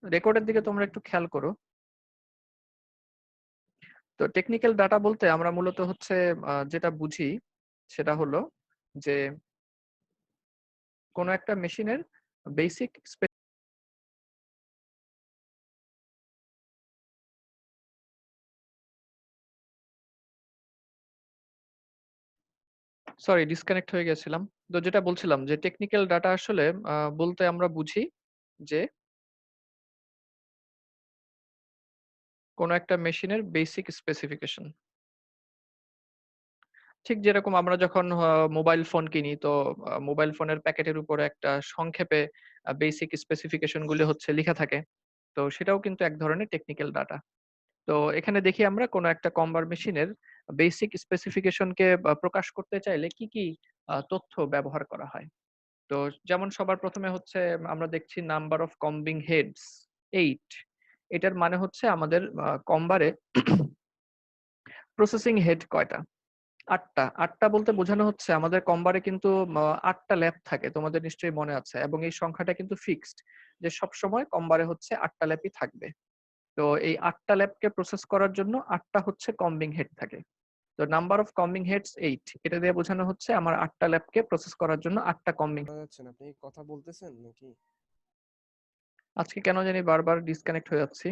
রেকর্ডের দিকে তোমরা একটু খেয়াল করো। তো টেকনিক্যাল ডাটা বলতে আমরা মূলত হচ্ছে যেটা বুঝি সেটা হলো যে কোনো একটা মেশিনের বেসিক সরি ডিসকানেক্ট হয়ে গেছিলাম। তো যেটা বলছিলাম যে টেকনিক্যাল ডাটা আসলে বলতে আমরা বুঝি যে কোনো একটা মেশিনের বেসিক স্পেসিফিকেশন। ঠিক যেরকম আমরা যখন মোবাইল ফোন কিনি তো মোবাইল ফোনের প্যাকেটের উপরে একটা সংক্ষেপে বেসিক স্পেসিফিকেশন গুলো হচ্ছে লিখা থাকে। তো সেটাও কিন্তু এক ধরনের টেকনিক্যাল ডাটা। তো এখানে দেখি আমরা কোনো একটা কম্বার মেশিনের বেসিক স্পেসিফিকেশনকে প্রকাশ করতে চাইলে কি কি তথ্য ব্যবহার করা হয়। তো যেমন সবার প্রথমে হচ্ছে আমরা দেখছি নাম্বার অফ কম্বিং হেডস 8। এটার মানে হচ্ছে আমাদের কম্বারে প্রসেসিং হেড কয়টা? 8টা। 8টা বলতে বোঝানো হচ্ছে আমাদের কম্বারে কিন্তু 8টা ল্যাব থাকে। তোমাদের নিশ্চয়ই মনে আছে এবং এই সংখ্যাটা কিন্তু ফিক্সড যে সবসময় কম্বারে হচ্ছে 8টা ল্যাবই থাকবে। তো এই 8টা ল্যাবকে প্রসেস করার জন্য 8টা হচ্ছে কম্বিং হেড থাকে। তো নাম্বার অফ কম্বিং হেডস 8 এটা দিয়ে বোঝানো হচ্ছে আমার 8টা ল্যাবকে প্রসেস করার জন্য 8টা কম্বিং। শোনা যাচ্ছে না, আপনি কি কথা বলতেছেন নাকি? আজকে কেন জানি বারবার ডিসকানেক্ট হয়ে যাচ্ছি।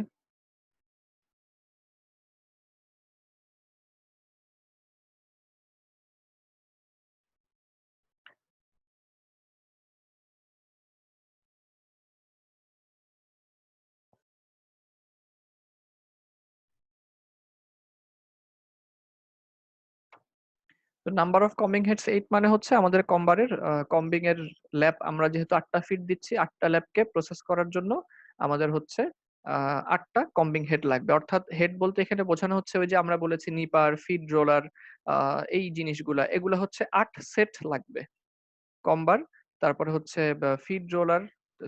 তো নাম্বার অফ কম্বিং হেডস 8 মানে হচ্ছে আমাদের কম্বারের কম্বিং এর ল্যাব আমরা যেহেতু 8টা ফিড দিচ্ছি 8টা ল্যাবকে প্রসেস করার জন্য আমাদের হচ্ছে 8টা কম্বিং হেড লাগবে। অর্থাৎ হেড বলতে এখানে বোঝানো হচ্ছে ওই যে আমরা বলেছি নিপার, ফিড রোলার, এই জিনিসগুলা এগুলা হচ্ছে 8 সেট লাগবে। কম্বার, তারপরে হচ্ছে ফিড রোলার,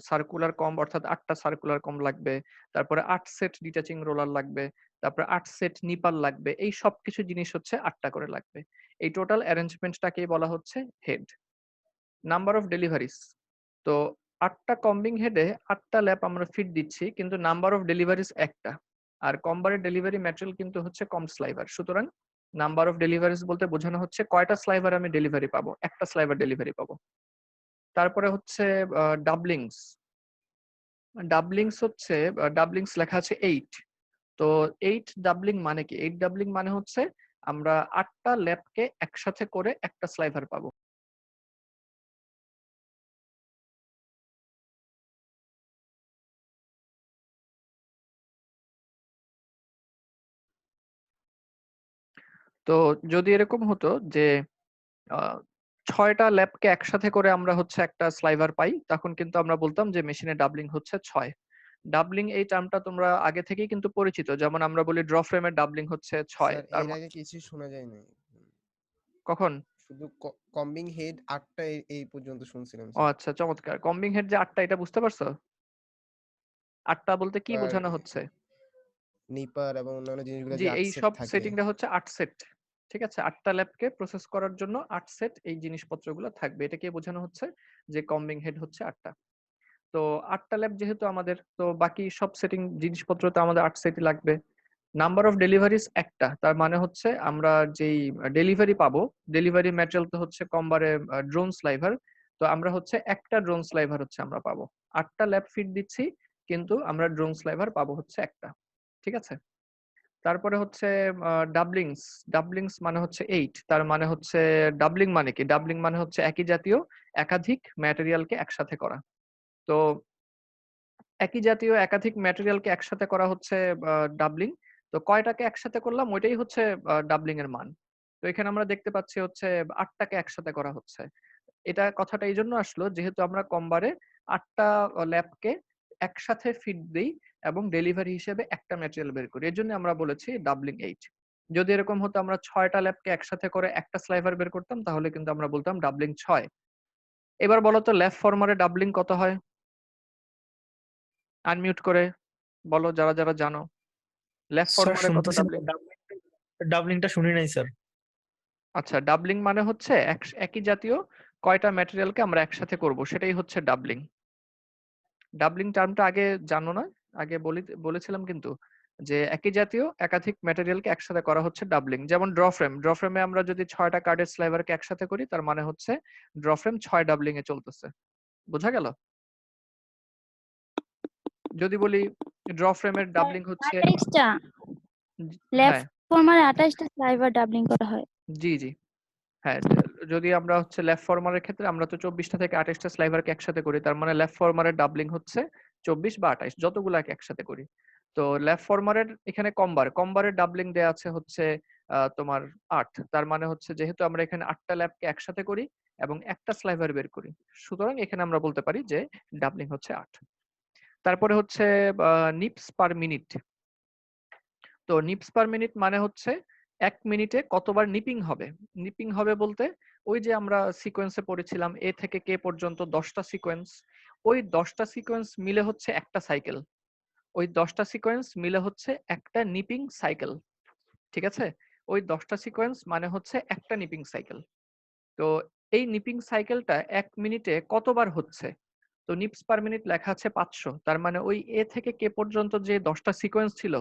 সার্কুলার কম্ব অর্থাৎ 8টা সার্কুলার কম্ব লাগবে। তারপরে 8 সেট ডিটাচিং রোলার লাগবে। তারপরে 8 সেট নিপাল লাগবে। এই সবকিছু জিনিস হচ্ছে 8টা করে লাগবে। এই টোটাল অ্যারেঞ্জমেন্টটাকেই বলা হচ্ছে হেড। Number of deliveries. তো 8টা কম্বিং হেডে 8টা ল্যাব আমরা ফিড দিচ্ছি কিন্তু নাম্বার অফ ডেলিভারিজ একটা। আর কম্বারের ডেলিভারি ম্যাটেরিয়াল কিন্তু হচ্ছে কম স্লাইভার। সুতরাং নাম্বার অফ ডেলিভারিজ বলতে বোঝানো হচ্ছে কয়টা স্লাইভার আমি ডেলিভারি পাবো? একটা স্লাইভার ডেলিভারি পাবো। তারপরে হচ্ছে ডাবলিংস। ডাবলিংস হচ্ছে ডাবলিংস লেখা আছে 8। তো 8 ডাবলিং মানে কি? 8 ডাবলিং মানে হচ্ছে আমরা 8টা ল্যাবকে একসাথে করে একটা স্লাইভার পাবো। তো যদি এরকম হতো যে আ ৬টা ল্যাবকে একসাথে করে আমরা হচ্ছে একটা স্লাইভার পাই, তখন কিন্তু আমরা বলতাম যে মেশিনে ডাবলিং হচ্ছে ৬। ডাবলিং এই টার্মটা তোমরা আগে থেকেই কিন্তু পরিচিত। যেমন আমরা বলি ড্র ফ্রেমের ডাবলিং হচ্ছে ৬। স্যার, তার এর আগে কিছুই শোনা যায় নাই। কখন? শুধু কম্বিং হেড 8টা এই পর্যন্ত শুনছিলাম ও স্যার। আচ্ছা চমৎকার। কম্বিং হেড যে ৮টা এটা বুঝতে পারছো? ৮টা বলতে কি আর বোঝানো হচ্ছে? নিপার এবং অন্যান্য জিনিসগুলো জি, যে 8 এই সেট সব থাকে। সেটিংটা হচ্ছে ৮ সেট। ঠিক আছে? ৮টা ল্যাবকে প্রসেস করার জন্য ৮ সেট এই জিনিসপত্রগুলো থাকবে। এটাকে বোঝানো হচ্ছে যে কম্বিং হেড হচ্ছে ৮টা। তো ৮টা ল্যাব যেহেতু আমাদের তো বাকি সব সেটিং জিনিসপত্র তো আমাদের ৮ সেটই লাগবে। নাম্বার অফ ডেলিভারিজ একটা। তার মানে হচ্ছে আমরা যেই ডেলিভারি পাবো, ডেলিভারি ম্যাটেরিয়াল তো হচ্ছে কম্বারে ড্রোন স্লাইভার। তো আমরা হচ্ছে একটা ড্রোন স্লাইভার হচ্ছে আমরা পাবো। ৮টা ল্যাব ফিড দিচ্ছি কিন্তু আমরা ড্রোন স্লাইভার পাবো হচ্ছে একটা। ঠিক আছে? তারপরে হচ্ছে ডাবলিংস। ডাবলিংস মানে হচ্ছে 8। তার মানে হচ্ছে ডাবলিং মানে কি? ডাবলিং মানে হচ্ছে একই জাতীয় একাধিক ম্যাটেরিয়ালকে একসাথে করা। তো একই জাতীয় একাধিক ম্যাটেরিয়ালকে একসাথে করা হচ্ছে ডাবলিং। তো কয়টাকে একসাথে করলাম ওইটাই হচ্ছে ডাবলিং এর মান। তো এখানে আমরা দেখতে পাচ্ছি হচ্ছে 8টাকে একসাথে করা হচ্ছে। এটা কথাটা এইজন্য আসলো যেহেতু আমরা কম্বারে 8টা ল্যাবকে একসাথে ফিড দেই এবং ডেলিভারি হিসেবে একটা ম্যাটেরিয়াল বের করি। এজন্য আমরা বলেছি ডাবলিং 8। যদি এরকম হতো আমরা 6টা ল্যাবকে একসাথে করে একটা স্লাইভার বের করতাম তাহলে কিন্তু আমরা বলতাম ডাবলিং 6। এবার বলো তো ল্যাব ফরমারে ডাবলিং কত হয়? আনমিউট করে বলো যারা যারা জানো। লেফট স্যার ফরমারে কত শুনতেছি না, ডাবলিং? ডাবলিংটা শুনি নাই স্যার। আচ্ছা ডাবলিং মানে হচ্ছে একই জাতীয় কয়টা ম্যাটেরিয়ালকে আমরা একসাথে করব সেটাই হচ্ছে ডাবলিং। ডাবলিং টার্মটা আগে জানো না? আগে বলেছিলাম কিন্তু যে একই জাতীয় একাধিক ম্যাটেরিয়ালকে একসাথে করা হচ্ছে ডাবলিং। যেমন ড্র ফ্রেম, ড্র ফ্রেমে আমরা যদি ৬টা কার্ডের স্লাইভারকে একসাথে করি তার মানে হচ্ছে ড্র ফ্রেম ৬ ডাবলিং এ চলতেছে। বোঝা গেল? যদি বলি ড্র ফ্রেমের ডাবলিং হচ্ছে 28টা হ্যাঁ, লেফট ফরমারে 28টা স্লাইভার ডাবলিং করা হয়। জি। হ্যাঁ, যদি আমরা হচ্ছে লেফট ফরমারের ক্ষেত্রে আমরা তো ২৪টা থেকে ২৮টা স্লাইভারকে একসাথে করি। তার মানে লেফট ফরমারের ডাবলিং হচ্ছে ২৪ বা ২৮ যতগুলাকে একসাথে করি। তো লেফট ফরমারের এখানে কমবারের ডাবলিং দেয়া আছে হচ্ছে তোমার ৮। তার মানে হচ্ছে যেহেতু আমরা এখানে ৮টা ল্যাবকে একসাথে করি এবং একটা স্লাইভার বের করি। সুতরাং এখানে আমরা বলতে পারি যে ডাবলিং হচ্ছে ৮। তারপরে হচ্ছে নিপস পার মিনিট। তো নিপস পার মিনিট মানে হচ্ছে ১ মিনিটে কতবার নিপিং হবে। নিপিং হবে বলতে ওই যে আমরা সিকোয়েন্সে পড়েছিলাম A থেকে K পর্যন্ত ১০টা সিকোয়েন্স। ওই ১০টা সিকোয়েন্স মিলে হচ্ছে একটা সাইকেল। ওই ১০টা সিকোয়েন্স মিলে হচ্ছে একটা নিপিং সাইকেল। ঠিক আছে? ওই ১০টা সিকোয়েন্স মানে হচ্ছে একটা নিপিং সাইকেল। তো এই নিপিং সাইকেলটা ১ মিনিটে কতবার হচ্ছে? তো নিপস পার মিনিট লেখা আছে ৫০০। তার মানে ওই A থেকে K পর্যন্ত যে ১০টা সিকোয়েন্স ছিল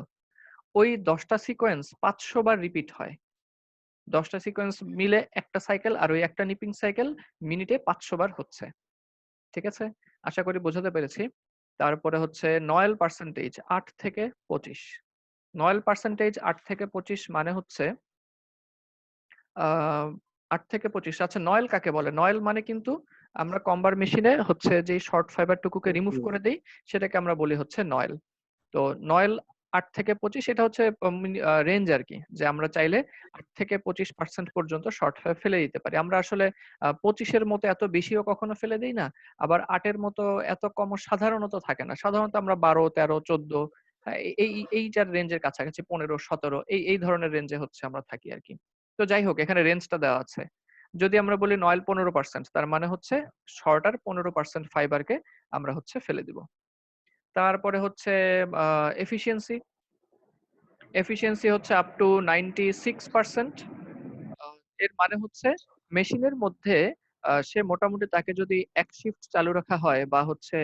ওই ১০টা সিকোয়েন্স ৫০০ বার রিপিট হয়। ১০টা সিকোয়েন্স মিলে একটা সাইকেল আর ওই একটা নিপিং সাইকেল মিনিটে ৫০০ বার হচ্ছে। ঠিক আছে? আশা করি বোঝাতে পেরেছি। তারপরে হচ্ছে নয়েল পার্সেন্টেজ ৮ থেকে ২৫। নয়েল পার্সেন্টেজ ৮ থেকে ২৫ মানে হচ্ছে আ ৮ থেকে ২৫ আচ্ছা নয়েল কাকে বলে? নয়েল মানে কিন্তু আমরা কম্বার মেশিনে হচ্ছে যেই শর্ট ফাইবার টুকুকে রিমুভ করে দেই সেটাকে আমরা বলি হচ্ছে নয়েল। তো নয়েল ৮ থেকে ২৫ এটা হচ্ছে রেঞ্জ আরকি। যে আমরা চাইলে ৮ থেকে ২৫% পর্যন্ত শর্ট ফেলে দিতে পারি। আমরা আসলে ২৫ এর মতো এত বেশিও কখনো ফেলে দেই না। আবার ৮ এর মতো এত কমও সাধারণত থাকে না। সাধারণত আমরা ১২, ১৩, ১৪ এইটার রেঞ্জের কাছাকাছি ১৫, ১৭ এই ধরনের রেঞ্জে হচ্ছে আমরা থাকি আরকি। তো যাই হোক এখানে রেঞ্জটা দেওয়া আছে। যদি আমরা বলি নয়েল ১৫% তার মানে হচ্ছে শর্টার ১৫% ফাইবারকে আমরা হচ্ছে ফেলে দিব। তারপরে হচ্ছে আ এফিশিয়েন্সি। এফিশিয়েন্সি হচ্ছে আপ টু 96%। আ এর মানে হচ্ছে মেশিনের মধ্যে সে মোটামুটি তাকে যদি ১ শিফট চালু রাখা হয় বা হচ্ছে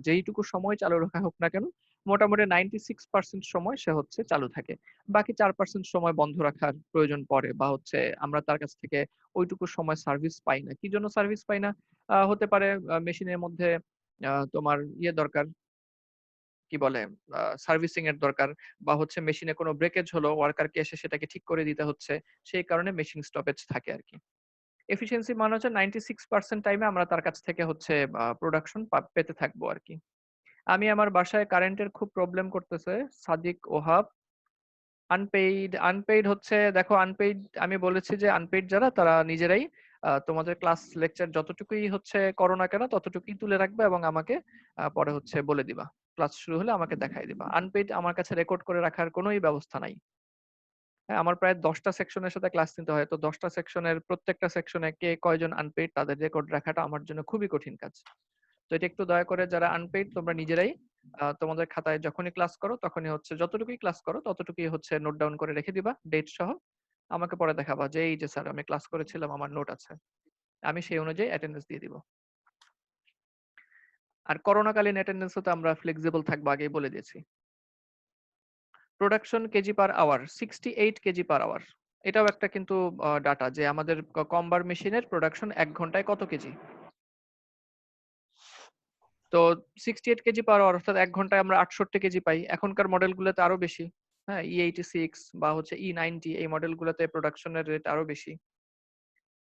যেইটুকু সময় চালু রাখা হোক না কেন, মোটামুটি 96% সময় সে হচ্ছে চালু থাকে। বাকি ৪% সময় বন্ধ রাখার প্রয়োজন পড়ে বা হচ্ছে আমরা তার কাছ থেকে ওইটুকু সময় সার্ভিস পাই না। কি জন্য সার্ভিস পাই না? হতে পারে মেশিনের মধ্যে তোমার দরকার কি বলে সার্ভিসিং এর দরকার বা হচ্ছে মেশিনে কোনো ব্রেকেজ হলো ওয়ার্কারকে এসে সেটাকে ঠিক করে দিতে হচ্ছে। সেই কারণে মেশিন স্টপেজ থাকে আরকি। এফিশিয়েন্সি মানে হচ্ছে 96% টাইমে আমরা তার কাছ থেকে হচ্ছে প্রোডাকশন পেতে থাকবো আরকি। আমি আমার বাসায় কারেন্টের খুব প্রবলেম করতেছে। সাদিক ওহাব আনপেইড হচ্ছে দেখো আনপেইড আমি বলেছি যে আনপেইড যারা তারা নিজেরাই তোমাদের ক্লাস লেকচার যতটুকুই হচ্ছে করো না কেন ততটুকুই তুলে রাখবে এবং আমাকে পরে হচ্ছে বলে দিবা। ক্লাস শুরু হলে আমাকে দেখাই দিবা। আনপেইড আমার কাছে রেকর্ড করে রাখার কোনোই ব্যবস্থা নাই। হ্যাঁ, আমার প্রায় ১০টা সেকশনের সাথে ক্লাস নিতে হয়। তো ১০টা সেকশনের প্রত্যেকটা সেকশনে কে কয়জন আনপেইড তাদের রেকর্ড রাখাটা আমার জন্য খুবই কঠিন কাজ। তো এটা একটু দয়া করে যারা আনপেইড তোমরা নিজেরাই তোমাদের খাতায় যখনই ক্লাস করো তখনই হচ্ছে যতটুকুই ক্লাস করো ততটুকুই হচ্ছে নোট ডাউন করে রেখে দিবা ডেট সহ। আমাকে পরে দেখাবা যে এই যে স্যার আমি ক্লাস করেছিলাম আমার নোট আছে। আমি সেই অনুযায়ী অ্যাটেন্ডেন্স দিয়ে দিব। আর করোনাকালীন অ্যাটেন্ডেন্সও তো আমরা ফ্লেক্সিবল থাকবো আগেই বলে দিয়েছি। Production KG per hour 68 KG per hour. এটাও একটা কিন্তু ডাটা যে আমাদের কম্বার মেশিনের প্রোডাকশন ১ ঘন্টায় কত কেজি? তো 68 কেজি পার আওয়ার অর্থাৎ ১ ঘন্টায় আমরা ৬৮ কেজি পাই। এখনকার মডেলগুলোতে আরো বেশি। হ্যাঁ? E86 বা হচ্ছে E90 এই মডেলগুলোতে প্রোডাকশনের রেট আরো বেশি।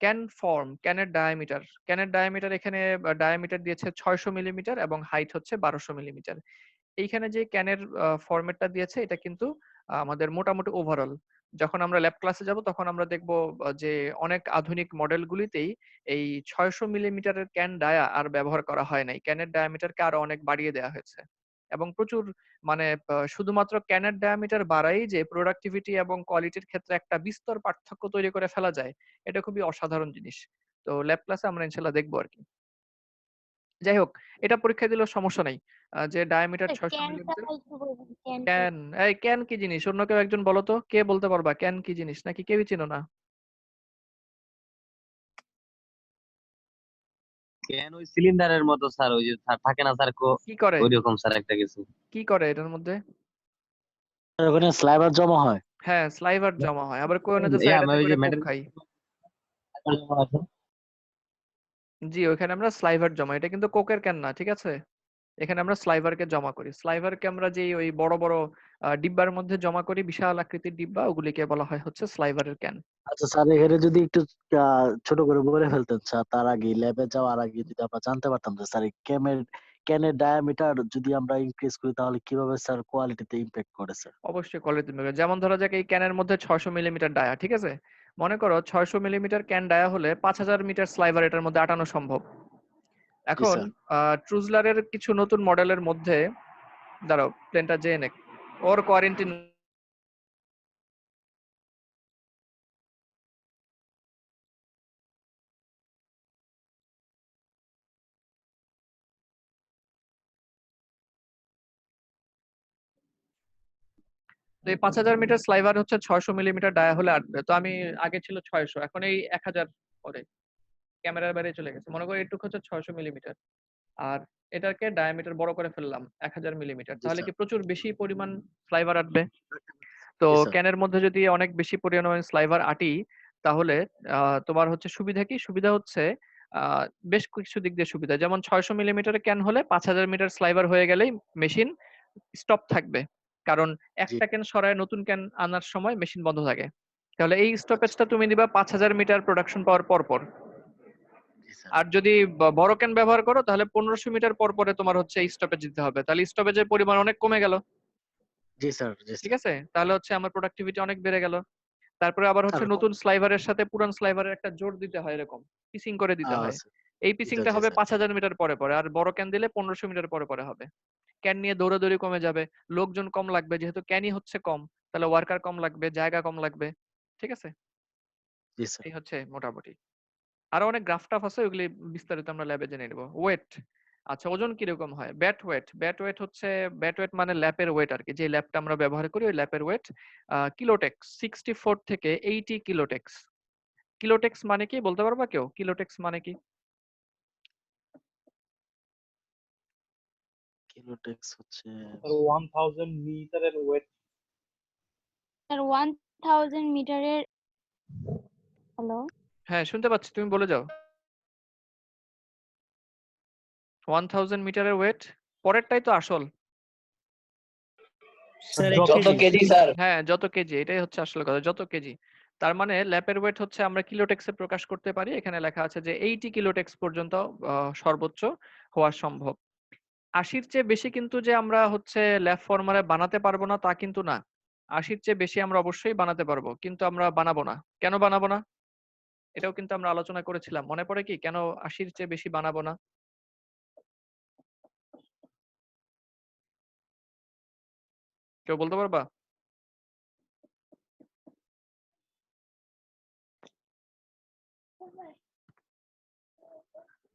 ক্যানের ডায়ামিটার এখানে ডায়ামিটার দিয়েছে ৬০০ মিলিমিটার এবং হাইট হচ্ছে ১২০০ মিলিমিটার। এইখানে যে ক্যানের ফরম্যাটটা দিয়েছে এটা কিন্তু আমাদের মোটামুটি ওভারঅল। যখন আমরা ল্যাব ক্লাসে যাব তখন আমরা দেখব যে অনেক আধুনিক মডেলগুলিতেই এই ৬০০ মিলিমিটারের ক্যান ডায়া আর ব্যবহার করা হয় নাই। ক্যানের ডায়ামিটারকে আরো অনেক বাড়িয়ে দেয়া হয়েছে। এবং প্রচুর মানে শুধুমাত্র ক্যানের ডায়ামিটার বাড়াই যে প্রোডাক্টিভিটি এবং কোয়ালিটির ক্ষেত্রে একটা বিস্তর পার্থক্য তৈরি করে ফেলা যায়, এটা খুবই অসাধারণ জিনিস। তো ল্যাব ক্লাসে আমরা ইনশাআল্লাহ দেখব আরকি। যাই হোক, এটা পরীক্ষায় দিলেও সমস্যা নাই। যে ডায়ামিটার ৬০০ ক্যানটা মিলিমিটার একটু বলবেন, ক্যানটা। ক্যান, এই ক্যান কি জিনিস? অন্য কেউ একজন বলো তো? কে বলতে পারবা ক্যান কি জিনিস? নাকি কেউই চিনো না? কেন ওই সিলিন্ডারের মতো স্যার, ওই যে থাকে না স্যার কি করে ওইরকম স্যার একটা কিছু। কি করে এটার মধ্যে? ওখানে স্লাইবার জমা হয়। হ্যাঁ, স্লাইভার জমা হয়। আবার কেউ না যে স্যার ইয়া এটাতে ওই করে যে কোক মেটাল খাই। জি, ওইখানে আমরা স্লাইভার জমা, এটা কিন্তু কোকের ক্যান না, ঠিক আছে? এখানে আমরা স্লাইভারকে জমা করি। স্লাইভারকে আমরা যে ওই বড় বড় ডিব্বার মধ্যে জমা করি, বিশাল আকৃতির ডিব্বা, ওগুলিকে বলা হয় হচ্ছে স্লাইভারের ক্যান। আচ্ছা স্যার, এখানে যদি একটু ছোট করে বলে ফেলতেন স্যার, তার আগে ল্যাবে যাওয়ার আগে যদি আমরা জানতে পারতাম যে স্যার এই ক্যানের ডায়ামিটার যদি আমরা ইনক্রিজ করি তাহলে কিভাবে স্যার কোয়ালিটিতে ইমপ্যাক্ট করে স্যার? অবশ্যই কোয়ালিটি মেপে। যেমন ধরা যাক এই ক্যানের মধ্যে 600 মিলিমিটার ডায়া, ঠিক আছে? মনে করো 600 মিলিমিটার ক্যান ডায়া হলে 5000 মিটার স্লাইভার এটার মধ্যে আটানো সম্ভব। জি এখন স্যার। ট্রুজলারের কিছু নতুন মডেলের মধ্যে, দাঁড়াও প্লেনটা যেয়ে নেক, ওর কোয়ারেন্টিন তো এই 5000 মিটার স্লাইভার হচ্ছে 600 মিলিমিটার ডায়া হলে আটবে। তো আমি আগে ছিল 600, এখন এই 1000 পরে ক্যামেরার বাইরে চলে গেছে। মনে করো এটুকু হচ্ছে 600 মিলিমিটার, আর এটাকে ডায়ামিটার বড় করে ফেললাম 1000 মিলিমিটার, জি তাহলে স্যার। কি প্রচুর বেশি পরিমাণ স্লাইভার আটবে। তো জি স্যার। ক্যানের মধ্যে যদি অনেক বেশি পরিমাণে স্লাইভার আটি, তাহলে তোমার হচ্ছে সুবিধা কি? সুবিধা হচ্ছে বেশ কিছু দিক দিয়ে সুবিধা। যেমন 600 মিলিমিটারের ক্যান হলে 5000 মিটার স্লাইভার হয়ে গেলেই মেশিন স্টপ থাকবে। কারণ জি। একটা ক্যান সরায় নতুন ক্যান আনার সময় মেশিন বন্ধ থাকে। তাহলে এই আচ্ছা। স্টপেজটা তুমি দিবা 5000 মিটার প্রোডাকশন পাওয়ার পর পর। জি স্যার। আর যদি বড় ক্যান ব্যবহার করো তাহলে 1500 মিটার পর পরে তোমার হচ্ছে এই স্টপেজ দিতে হবে। তাহলে স্টপেজের পরিমাণ অনেক কমে গেল। জি স্যার। জি ঠিক স্যার। আছে? তাহলে হচ্ছে আমার প্রোডাক্টিভিটি অনেক বেড়ে গেল। তারপরে আবার হচ্ছে স্যার নতুন স্লাইভারের সাথে পুরান স্লাইভারের একটা জোড় দিতে হয়, এরকম পিসিং করে দিতে হয়। আচ্ছা। এই জি পিসিংটা স্যার। জি হবে স্যার। 5000 মিটার পরে পরে, আর বড় ক্যান দিলে 1500 মিটার পরে পরে হবে। ক্যান নিয়ে দৌড়াদৌড়ি কমে যাবে, লোকজন কম লাগবে, যেহেতু ক্যানই হচ্ছে কম, তাহলে ওয়ার্কার কম লাগবে, জায়গা কম লাগবে। ঠিক আছে? জি স্যার। এই হচ্ছে মোটামুটি। আরো অনেক গ্রাফ টাফ আছে, ওগুলি বিস্তারিত আমরা ল্যাবে জেনে নেব। ওয়েট, আচ্ছা ওজন কিরকম হয়? ব্যাট ওয়েট হচ্ছে, ব্যাট ওয়েট মানে ল্যাপের ওয়েট আর কি, যে ল্যাপটা আমরা ব্যবহার করি ওই ল্যাপের ওয়েট। কিলোটেক্স 64 থেকে 80 কিলোটেক্স। কিলোটেক্স মানে কি বলতে পারবা কেউ? কিলোটেক্স মানে কি? কিলোটেক্স হচ্ছে 1000 মিটারের ওয়েট। স্যার 1000 মিটারের, হ্যালো হ্যাঁ শুনতে পাচ্ছি, তুমি বলে যাও। 1000 মিটারের ওয়েট, পরেরটাই তো আসল। স্যার যত কেজি স্যার। হ্যাঁ যত কেজি, এটাই হচ্ছে আসল কথা, যত কেজি। তার মানে ল্যাপের ওয়েট হচ্ছে আমরা কিলোটেক্সে প্রকাশ করতে পারি। এখানে লেখা আছে যে 80 কিলোটেক্স পর্যন্ত সর্বোচ্চ হওয়া সম্ভব। 80-র চেয়ে বেশি কিন্তু যে আমরা হচ্ছে ল্যাব ফর্মারে বানাতে পারবো না তা কিন্তু না। 80-র চেয়ে বেশি আমরা অবশ্যই বানাতে পারবো, কিন্তু আমরা বানাবো না। কেন বানাবো না? এটাও কিন্তু আমরা আলোচনা করেছিলাম, মনে পড়ে কি কেন 80-র চেয়ে বেশি বানাবো না? কেউ বলতে পারবা?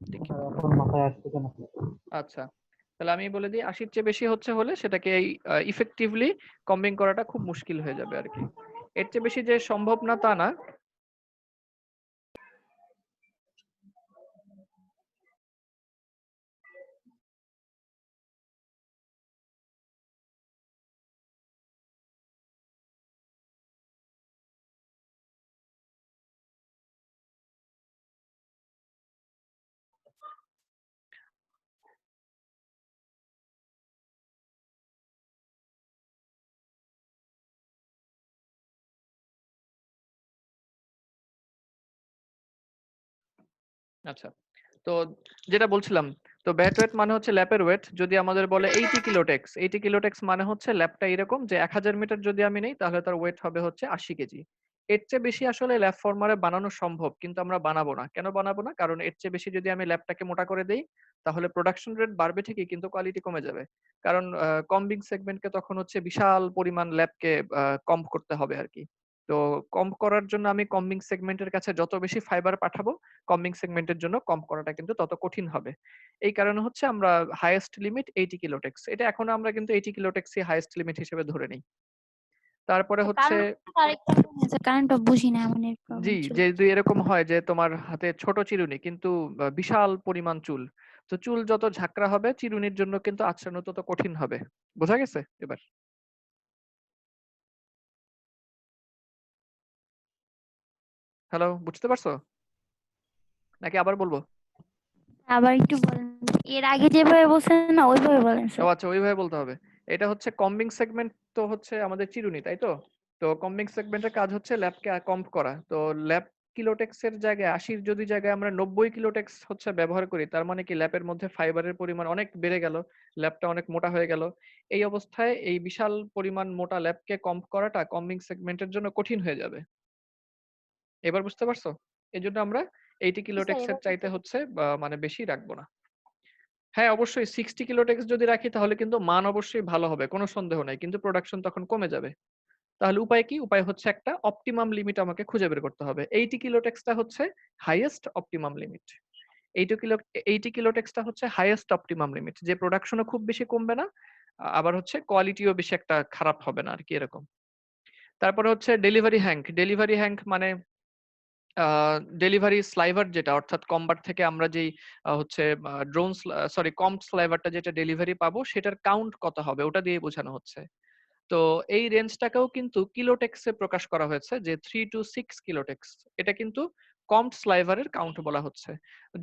দেখি। এখন মাথায় আসতেছে না। আচ্ছা, তাহলে আমি বলে দিই 80-র চেয়ে বেশি হলে সেটাকে ইফেক্টিভলি কম্বিং করাটা খুব মুশকিল হয়ে যাবে আর কি। এর চেয়ে বেশি যে সম্ভব না তা না। আচ্ছা, তো যেটা বলছিলাম, তো ব্যাট ওয়েট মানে হচ্ছে ল্যাপের ওয়েট। যদি আমাদের বলে 80 কিলোটেক্স, 80 কিলোটেক্স মানে হচ্ছে ল্যাপটা এরকম যে 1000 মিটার যদি আমি নেই তাহলে তার ওয়েট হবে হচ্ছে 80 কেজি। এর চেয়ে বেশি আসলে ল্যাব ফর্মারে বানানো সম্ভব, কিন্তু আমরা বানাবো না। কেন বানাবো না? কারণ এর চেয়ে বেশি যদি আমি ল্যাবটাকে মোটা করে দেই তাহলে প্রোডাকশন রেট বাড়বে ঠিকই, কিন্তু কোয়ালিটি কমে যাবে। কারণ কম্বিং সেগমেন্টকে তখন হচ্ছে বিশাল পরিমাণ ল্যাবকে কম করতে হবে আর কি। তো কম করার জন্য আমি কম্বিং সেগমেন্টের কাছে যত বেশি ফাইবার পাঠাবো, কম্বিং সেগমেন্টের জন্য কম করাটা কিন্তু তত কঠিন হবে। এই কারণে হচ্ছে আমরা হাইয়েস্ট লিমিট 80 কিলোটেক্স, এটা এখন আমরা কিন্তু 80 কিলোটেক্সই হাইয়েস্ট লিমিট হিসেবে ধরে নিই। তারপরে হচ্ছে কারেন্টটা বুঝি না আমার নেট জি, প্রবলেম ছিল। যদি এরকম হয় যে তোমার হাতে ছোট চিরুনি কিন্তু বিশাল পরিমাণ চুল। তো চুল যত ঝাঁকড়া হবে চিরুনির জন্য কিন্তু আঁচড়ানো তত কঠিন হবে। বোঝা গেছে এবার? হ্যালো, বুঝতে পারছো? নাকি আবার বলবো? আবার একটু বলেন। এর আগে যেভাবে বলছেন না ওইভাবে বলেন ও স্যার। আচ্ছা, ওইভাবে বলতে হবে। এটা হচ্ছে কম্বিং সেগমেন্ট, তো হচ্ছে আমাদের চিরুনি, তাই তো? তো কম্বিং সেগমেন্টের কাজ হচ্ছে ল্যাবকে কম্ব করা। তো ল্যাব কিলোটেক্স এর জায়গায় ৮০ যদি জায়গায় আমরা ৯০ কিলোটেক্স হচ্ছে ব্যবহার করি, তার মানে কি ল্যাবের মধ্যে ফাইবারের পরিমাণ অনেক বেড়ে গেল, ল্যাবটা অনেক মোটা হয়ে গেল। এই অবস্থায় এই বিশাল পরিমাণ মোটা ল্যাবকে কম্ব করাটা কম্বিং সেগমেন্টের জন্য কঠিন হয়ে যাবে। এবার বুঝতে পারছো? এজন্য আমরা ৮০ স্যার কিলোটেক্স এর এবার চাইতে হচ্ছে মানে বেশি রাখবো না। হ্যাঁ, অবশ্যই 60 কিলোটেক্স যদি রাখি তাহলে কিন্তু মান অবশ্যই ভালো হবে, কোনো সন্দেহ নাই। কিন্তু প্রোডাকশন তখন কমে যাবে। তাহলে উপায় কি? উপায় হচ্ছে একটা অপটিমাম লিমিট আমাকে খুঁজে বের করতে হবে। 80 কিলোটেক্সটা হচ্ছে হাইয়েস্ট অপটিমাম লিমিট। 80 কিলোটেক্সটা হচ্ছে হাইয়েস্ট অপটিমাম লিমিট। যে প্রোডাকশনও খুব বেশি কমবে না, আবার হচ্ছে কোয়ালিটিও বেশি একটা খারাপ হবে না আরকি এরকম। তারপরে হচ্ছে ডেলিভারি হ্যাঙ্ক। ডেলিভারি হ্যাঙ্ক মানে আ ডেলিভারি স্লাইভার যেটা, অর্থাৎ কম্বার থেকে আমরা যেই হচ্ছে ড্রোন সরি কম্বড স্লাইভারটা যেটা ডেলিভারি পাবো সেটার কাউন্ট কত হবে ওটা দিয়ে বোঝানো হচ্ছে। তো এই রেঞ্জটাকেও কিন্তু কিলোটেক্সে প্রকাশ করা হয়েছে যে 3 to 6 কিলোটেক্স। এটা কিন্তু কম্বড স্লাইভারের কাউন্ট বলা হচ্ছে।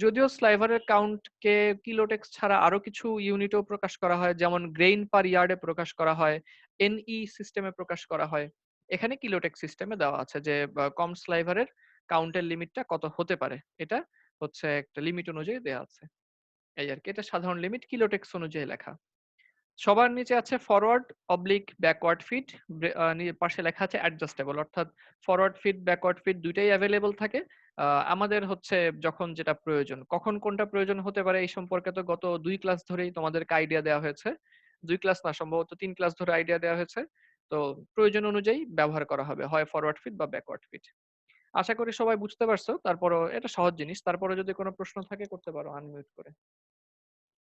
যদিও স্লাইভারের কাউন্টকে কিলোটেক্স ছাড়া আরো কিছু ইউনিটেও প্রকাশ করা হয়, যেমন গ্রেইন পার ইয়ার্ডে প্রকাশ করা হয়, এনই সিস্টেমে প্রকাশ করা হয়। এখানে কিলোটেক্স সিস্টেমে দেওয়া আছে যে কম্বড স্লাইভারের কাউন্টের লিমিটটা কত হতে পারে। এটা হচ্ছে একটা লিমিট অনুযায়ী দেয়া আছে। এই আরকি। এটা সাধারণ লিমিট কিলোটেক্স অনুযায়ী লেখা। সবার নিচে আছে ফরওয়ার্ড অবলিক ব্যাকওয়ার্ড ফিট, পাশে লেখা আছে অ্যাডজাস্টেবল, অর্থাৎ ফরওয়ার্ড ফিট ব্যাকওয়ার্ড ফিট দুইটাই অ্যাভেলেবল থাকে। আমাদের হচ্ছে যখন যেটা প্রয়োজন, কখন কোনটা প্রয়োজন হতে পারে এই সম্পর্কে তো গত ২ ক্লাস ধরেই তোমাদেরকে আইডিয়া দেওয়া হয়েছে। ২ ক্লাস না, সম্ভবত ৩ ক্লাস ধরে আইডিয়া দেওয়া হয়েছে। তো প্রয়োজন অনুযায়ী ব্যবহার করা হবে, হয় ফরওয়ার্ড ফিট বা ব্যাকওয়ার্ড ফিট। আশা করি সবাই বুঝতে পারছো। তারপরও এটা সহজ জিনিস। তারপরে যদি কোনো প্রশ্ন থাকে করতে পারো আনমিউট করে।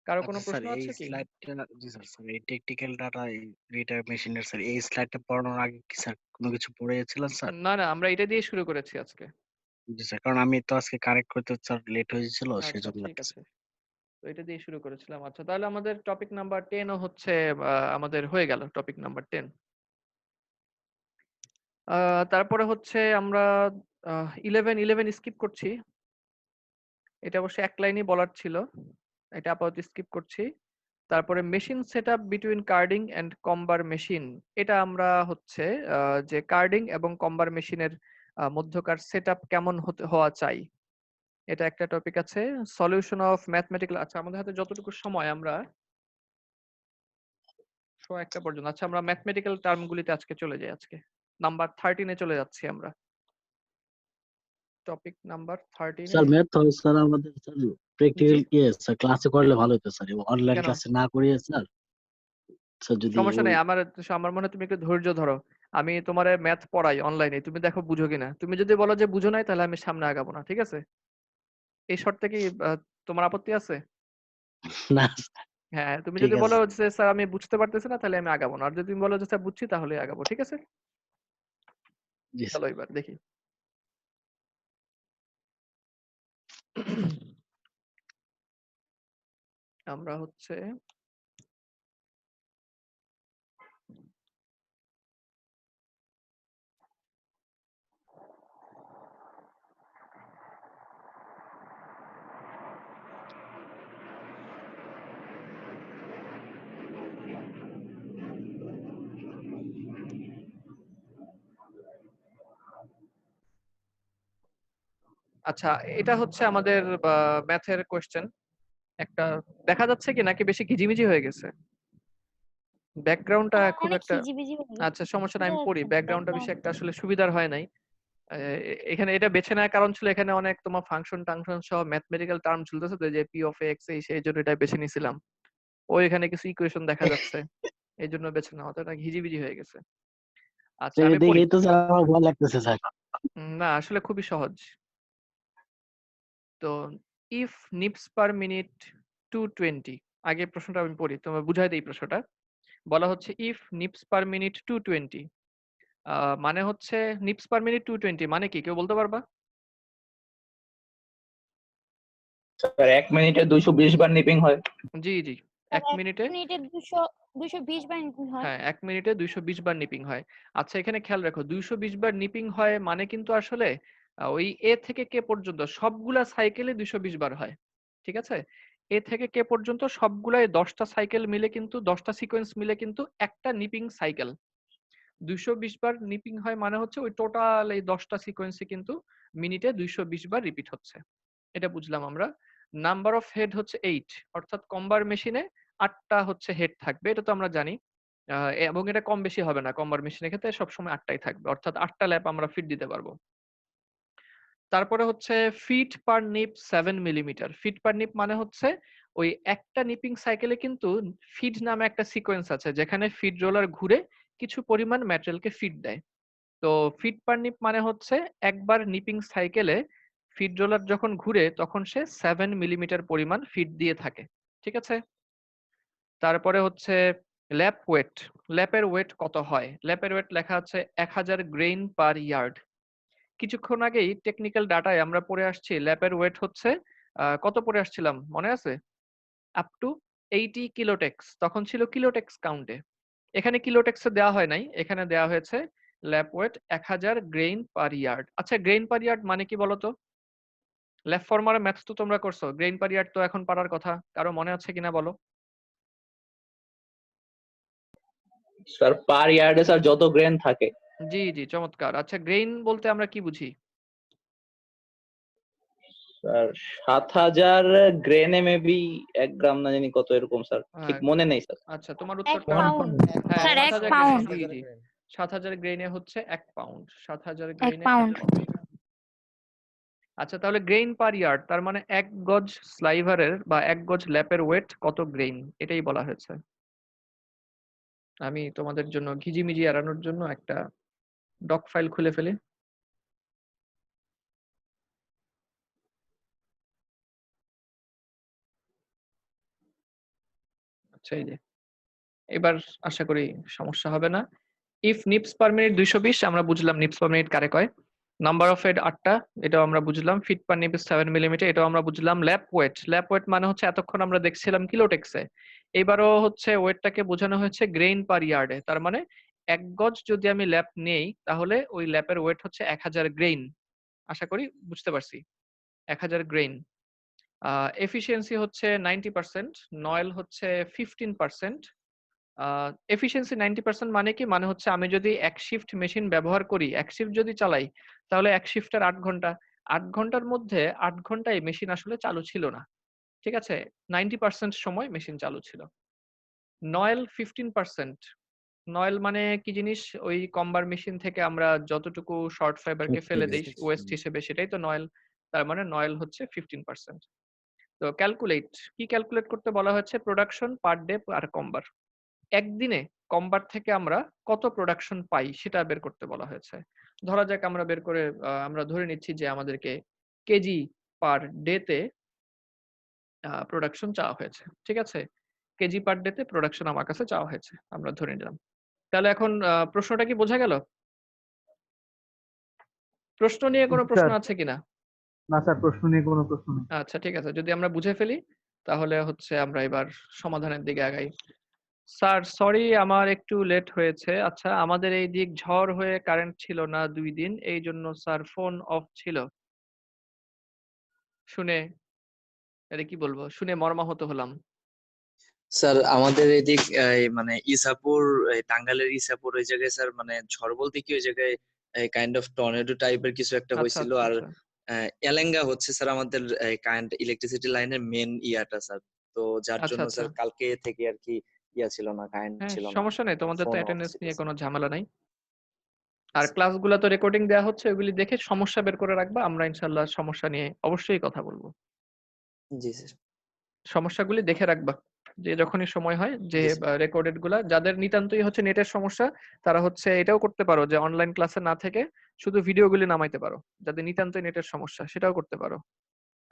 কারো কোনো আচ্ছা স্যার, প্রশ্ন এই আছে কি? স্লাইডটা জি স্যার, এই টেকনিক্যাল ডাটা এটা মেশিনের স্যার, এই স্লাইডটা পড়ানোর আগে কি স্যার কোনো কিছু পড়েছিলেন স্যার? না, না, আমরা এটা দিয়ে শুরু করেছি আজকে। জি স্যার, কারণ আমি তো আজকে কারেক্ট করতে স্যার লেট হয়েছিল আচ্ছা, সেজন্য ঠিক আর কি আছে। স্যার। তো এটা দিয়ে শুরু করেছিলাম। আচ্ছা, তাহলে আমাদের টপিক নাম্বার 10 ও হচ্ছে আমাদের হয়ে গেল টপিক নাম্বার 10। আ তারপরে হচ্ছে আমরা 11 স্কিপ করছি। এটা অবশ্য এক লাইনই বলার ছিল। এটা আপাতত স্কিপ করছি। তারপরে machine setup between carding and comber machine. এটা আমরা হচ্ছে যে কার্ডিং এবং কম্বার মেশিনের মধ্যকার সেটআপ কেমন হওয়া চাই। এটা একটা টপিক আছে। Solution of mathematical. আচ্ছা, আমাদের হাতে যতটুকু সময় আমরা ১০১টা পর্যন্ত। আচ্ছা, আমরা ম্যাথমেটিক্যাল টার্ম গুলিতে আজকে চলে যাই আজকে। নাম্বার 13 এ চলে যাচ্ছি আমরা। টপিক নাম্বার 13 স্যার এ। ম্যাথ হবে স্যার আমাদের স্যার, জি, প্র্যাকটিক্যাল কি স্যার ক্লাসে করলে ভালো হতো স্যার, অনলাইন কেন? ক্লাসে না করিয়ে স্যার। স্যার যদি সমস্যা ওই নেই। আমার মনে হয় তুমি একটু ধৈর্য ধরো। আমি তোমারে ম্যাথ পড়াই অনলাইনে। তুমি দেখো বুঝো কিনা। তুমি যদি বলো যে বুঝো নাই তাহলে আমি সামনে আগাবো না। ঠিক আছে? এই শর্তে কি তোমার আপত্তি আছে? না হ্যাঁ, তুমি ঠিক যদি আছে বলো যে স্যার আমি বুঝতে পারতেছি না তাহলে আমি আগাবো না। আর যদি তুমি বলো যে স্যার বুঝছি তাহলে আগাবো। ঠিক আছে? জি চলো এবার দেখি। আমরা হচ্ছে আচ্ছা, এটা হচ্ছে আমাদের ম্যাথের কোয়েশ্চেন। একটা দেখা যাচ্ছে কি নাকি বেশি ঘিজিমিজি হয়ে গেছে? ব্যাকগ্রাউন্ডটা খুব অনেক একটা হিজিবিজি হয়ে গেছে। আচ্ছা, সমস্যা নাই, বোঝা আমি পড়ি। যাচ্ছে না ব্যাকগ্রাউন্ডটা বেশি একটা ব্যাকগ্রাউন্ডটা। আসলে সুবিধার হয় নাই। এখানে এটা বেছে নেওয়ার কারণ ছিল এখানে অনেক তোমার ফাংশন সহ ম্যাথমেটিক্যাল টার্ম ঝুলতেছে, তো যে পি অফ এক্স এই সেই জন্য এটা বেছে নিছিলাম। ও এখানে কিছু ইকুয়েশন দেখা যাচ্ছে। এই জন্য বেছে নেওয়া, তো এটা ঘিজিবিজি হয়ে গেছে। আচ্ছা, আমি পড়ি। দেখেই তো স্যার আমার ভয় লাগতেছে স্যার। না, আসলে খুবই সহজ। তো ইফ নিপস পার মিনিট 220, আগে প্রশ্নটা আমি পড়ি, তোমার বুঝাই দেই প্রশ্নটা। বলা হচ্ছে ইফ নিপস পার মিনিট 220 মানে হচ্ছে নিপস পার মিনিট 220 মানে কি কেউ বলতে পারবা? স্যার 1 মিনিটে 220 বার নিপিং হয়। জি, জি। 1 মিনিটে 220 বার নিপিং হয়। হ্যাঁ, 1 মিনিটে 220 বার নিপিং হয়। আচ্ছা এখানে খেয়াল রাখো 220 বার নিপিং হয় মানে কিন্তু আসলে ওই A থেকে K পর্যন্ত সবগুলা সাইকেলে 220 বার হয়। ঠিক আছে? A থেকে K পর্যন্ত সবগুলাই 10 টা সাইকেল মিলে কিন্তু 10 টা সিকোয়েন্স মিলে কিন্তু একটা নিপিং সাইকেল। 220 বার নিপিং হয় মানে হচ্ছে ওই টোটাল এই 10 টা সিকোয়েন্সই কিন্তু মিনিটে 220 বার রিপিট হচ্ছে। এটা বুঝলাম আমরা। নাম্বার অফ হেড হচ্ছে 8 অর্থাৎ কম্বার মেশিনে 8 টা হচ্ছে হেড থাকবে। এটা তো আমরা জানি। এবং এটা কম বেশি হবে না। কম্বার মেশিনের ক্ষেত্রে সবসময় 8 টাই থাকবে। অর্থাৎ 8 টা ল্যাপ আমরা ফিট দিতে পারবো। তারপরে হচ্ছে feet per nip 7 millimetre. Feet per nip মানে হচ্ছে ওই একটা নিপিং সাইকেলে কিন্তু ফিড নামে একটা সিকোয়েন্স আছে যেখানে ফিড রোলার ঘুরে কিছু পরিমাণ ম্যাটেরিয়ালকে ফিড দেয়। তো ফিট পার নিপ মানে হচ্ছে একবার নিপিং সাইকেলে ফিড রোলার যখন ঘুরে তখন সে 7 মিলিমিটার পরিমাণ ফিড দিয়ে থাকে। ঠিক আছে? তারপরে হচ্ছে ল্যাপ ওয়েট। ল্যাপের ওয়েট কত হয়? ল্যাপের ওয়েট লেখা আছে 1000 গ্রেইন পার ইয়ার্ড। কিছুক্ষণ আগেই টেকনিক্যাল ডাটায় আমরা পড়ে আসছি ল্যাপের ওয়েট হচ্ছে কত পড়ে আসছিলাম মনে আছে? Up to 80 কিলোটেক্স। তখন ছিল কিলোটেক্স কাউন্টে। এখানে কিলোটেক্সে দেওয়া হয় নাই। এখানে দেওয়া হয়েছে ল্যাপ ওয়েট 1000 গ্রেইন পার ইয়ার্ড। আচ্ছা গ্রেইন পার ইয়ার্ড মানে কি বলতো? ল্যাপ ফর্মারের ম্যাথস তো তোমরা করছো। গ্রেইন পার ইয়ার্ড তো এখন পারার কথা। কারো মনে আছে কিনা বলো? স্যার পার ইয়ার্ডে স্যার যত গ্রেন থাকে। জি, জি চমৎকার। আচ্ছা গ্রেইন বলতে আমরা কি বুঝি? স্যার 7000 গ্রেনে মেবি 1 গ্রাম না জানি কত এরকম স্যার। ঠিক মনে নেই স্যার। আচ্ছা তোমার 1 উত্তরটা পাউন্ড। হ্যাঁ স্যার 1 7000 পাউন্ড। জি, জি। 7000 গ্রেইনে হচ্ছে 1 পাউন্ড। 7000 1 গ্রেইনে 1 পাউন্ড। পাউন্ড। আচ্ছা তাহলে গ্রেইন পার ইয়ার্ড তার মানে 1 গজ স্লাইভারের বা 1 গজ ল্যাপের ওয়েট কত গ্রেইন এটাই বলা হয়েছে। আমি তোমাদের জন্য ঘিজিমিজি এড়ানোর জন্য একটা ডক ফাইল খুলে ফেলি। আচ্ছা এই যে এবার আশা করি সমস্যা হবে না। ইফ নিপস পার মিনিট 220 আমরা বুঝলাম নিপস পার মিনিট কারে কয়। নাম্বার অফ হেড 8 টা এটাও আমরা বুঝলাম। ফিট পার নিপ 7 মিলিমিটার এটাও আমরা বুঝলাম। ল্যাপ ওয়েট ল্যাপ ওয়েট মানে হচ্ছে এতক্ষণ আমরা দেখছিলাম কিলোটেক্সে। এবারও হচ্ছে ওয়েটটাকে বোঝানো হয়েছে গ্রেইন পার ইয়ার্ডে। তার মানে 1 গজ যদি আমি ল্যাপ নেই তাহলে ওই ল্যাপের ওয়েট হচ্ছে 1000 গ্রেইন। আশা করি বুঝতে পারছি। 1000 গ্রেইন। এফিসিয়েন্সি হচ্ছে 90%, নয়েল হচ্ছে 15%। এফিসিয়েন্সি 90% মানে কি? মানে হচ্ছে আমি যদি এক শিফট মেশিন ব্যবহার করি, এক শিফট যদি চালাই তাহলে এক শিফটের 8 ঘন্টা। 8 ঘন্টার মধ্যে 8 ঘন্টায় মেশিন আসলে চালু ছিল না। ঠিক আছে? 90% সময় মেশিন চালু ছিল। নয়েল 15%। নয়েল মানে কি জিনিস? ওই কম্বার মেশিন থেকে আমরা যতটুকু শর্ট ফাইবারকে ফেলে দেই ওয়েস্ট হিসেবে সেটাই তো নয়েল। তার মানে নয়েল হচ্ছে 15%। তো ক্যালকুলেট কি ক্যালকুলেট করতে বলা হয়েছে? Production per day per কম্বার। একদিনে কম্বার থেকে আমরা কত প্রোডাকশন পাই সেটা বের করতে বলা হয়েছে। ধরা যাক আমরা বের করে আমরা ধরে নিচ্ছি যে আমাদেরকে কেজি পার ডে তে প্রোডাকশন চাওয়া হয়েছে। ঠিক আছে? কেজি পার ডে তে প্রোডাকশন আমার কাছে চাওয়া হয়েছে। আমরা ধরে নিলাম। তাহলে এখন প্রশ্নটা কি বোঝা গেল? প্রশ্ন নিয়ে কোনো প্রশ্ন স্যার আছে কিনা? না স্যার, প্রশ্ন নিয়ে কোনো প্রশ্ন নেই। আচ্ছা ঠিক আছে। যদি আমরা বুঝে ফেলি তাহলে হচ্ছে আমরা এবার সমাধানের দিকে আগাই। স্যার সরি আমার একটু লেট হয়েছে। আচ্ছা আমাদের এই দিক ঝড় হয়ে কারেন্ট ছিল না 2 দিন। এইজন্য স্যার ফোন অফ ছিল। শুনে এটা কি বলবো? শুনে মর্মাহত হলাম। স্যার আমাদের এদিক মানে ইসাপুর টাঙ্গাইলের ইসাপুর ওই জায়গায় স্যার মানে ঝড় বলতে কি ওই জায়গায় কাইন্ড অফ টর্নেডো টাইপের কিছু একটা আচ্ছা হয়েছিল। আচ্ছা আর আচ্ছা। এলেঙ্গা হচ্ছে স্যার আমাদের কারেন্ট ইলেকট্রিসিটি লাইনের মেন ইয়াটা স্যার। তো যার আচ্ছা জন্য আচ্ছা। স্যার কালকে থেকে আর কি ইয়া ছিল না, কারেন্ট হ্যাঁ ছিল না, সমস্যা নেই। তোমাদের তো ফোন অফ অ্যাটেন্ডেন্স ছিল নিয়ে স্যার। কোনো ঝামেলা নাই। আর ক্লাসগুলো তো রেকর্ডিং দেওয়া হচ্ছে। ওগুলি দেখে সমস্যা বের করে রাখবা। আমরা ইনশাআল্লাহ সমস্যা নিয়ে অবশ্যই কথা বলবো। জি স্যার। সমস্যাগুলি দেখে রাখবা। যে যখনই সময় হয় যে জি স্যার। রেকর্ডেড গুলা যাদের নিতান্তই হচ্ছে নেটের সমস্যা তারা হচ্ছে এটাও করতে পারো যে অনলাইন ক্লাসে না থেকে শুধু ভিডিওগুলি নামাইতে পারো। যাদের নিতান্তই নেটের সমস্যা সেটাও করতে পারো।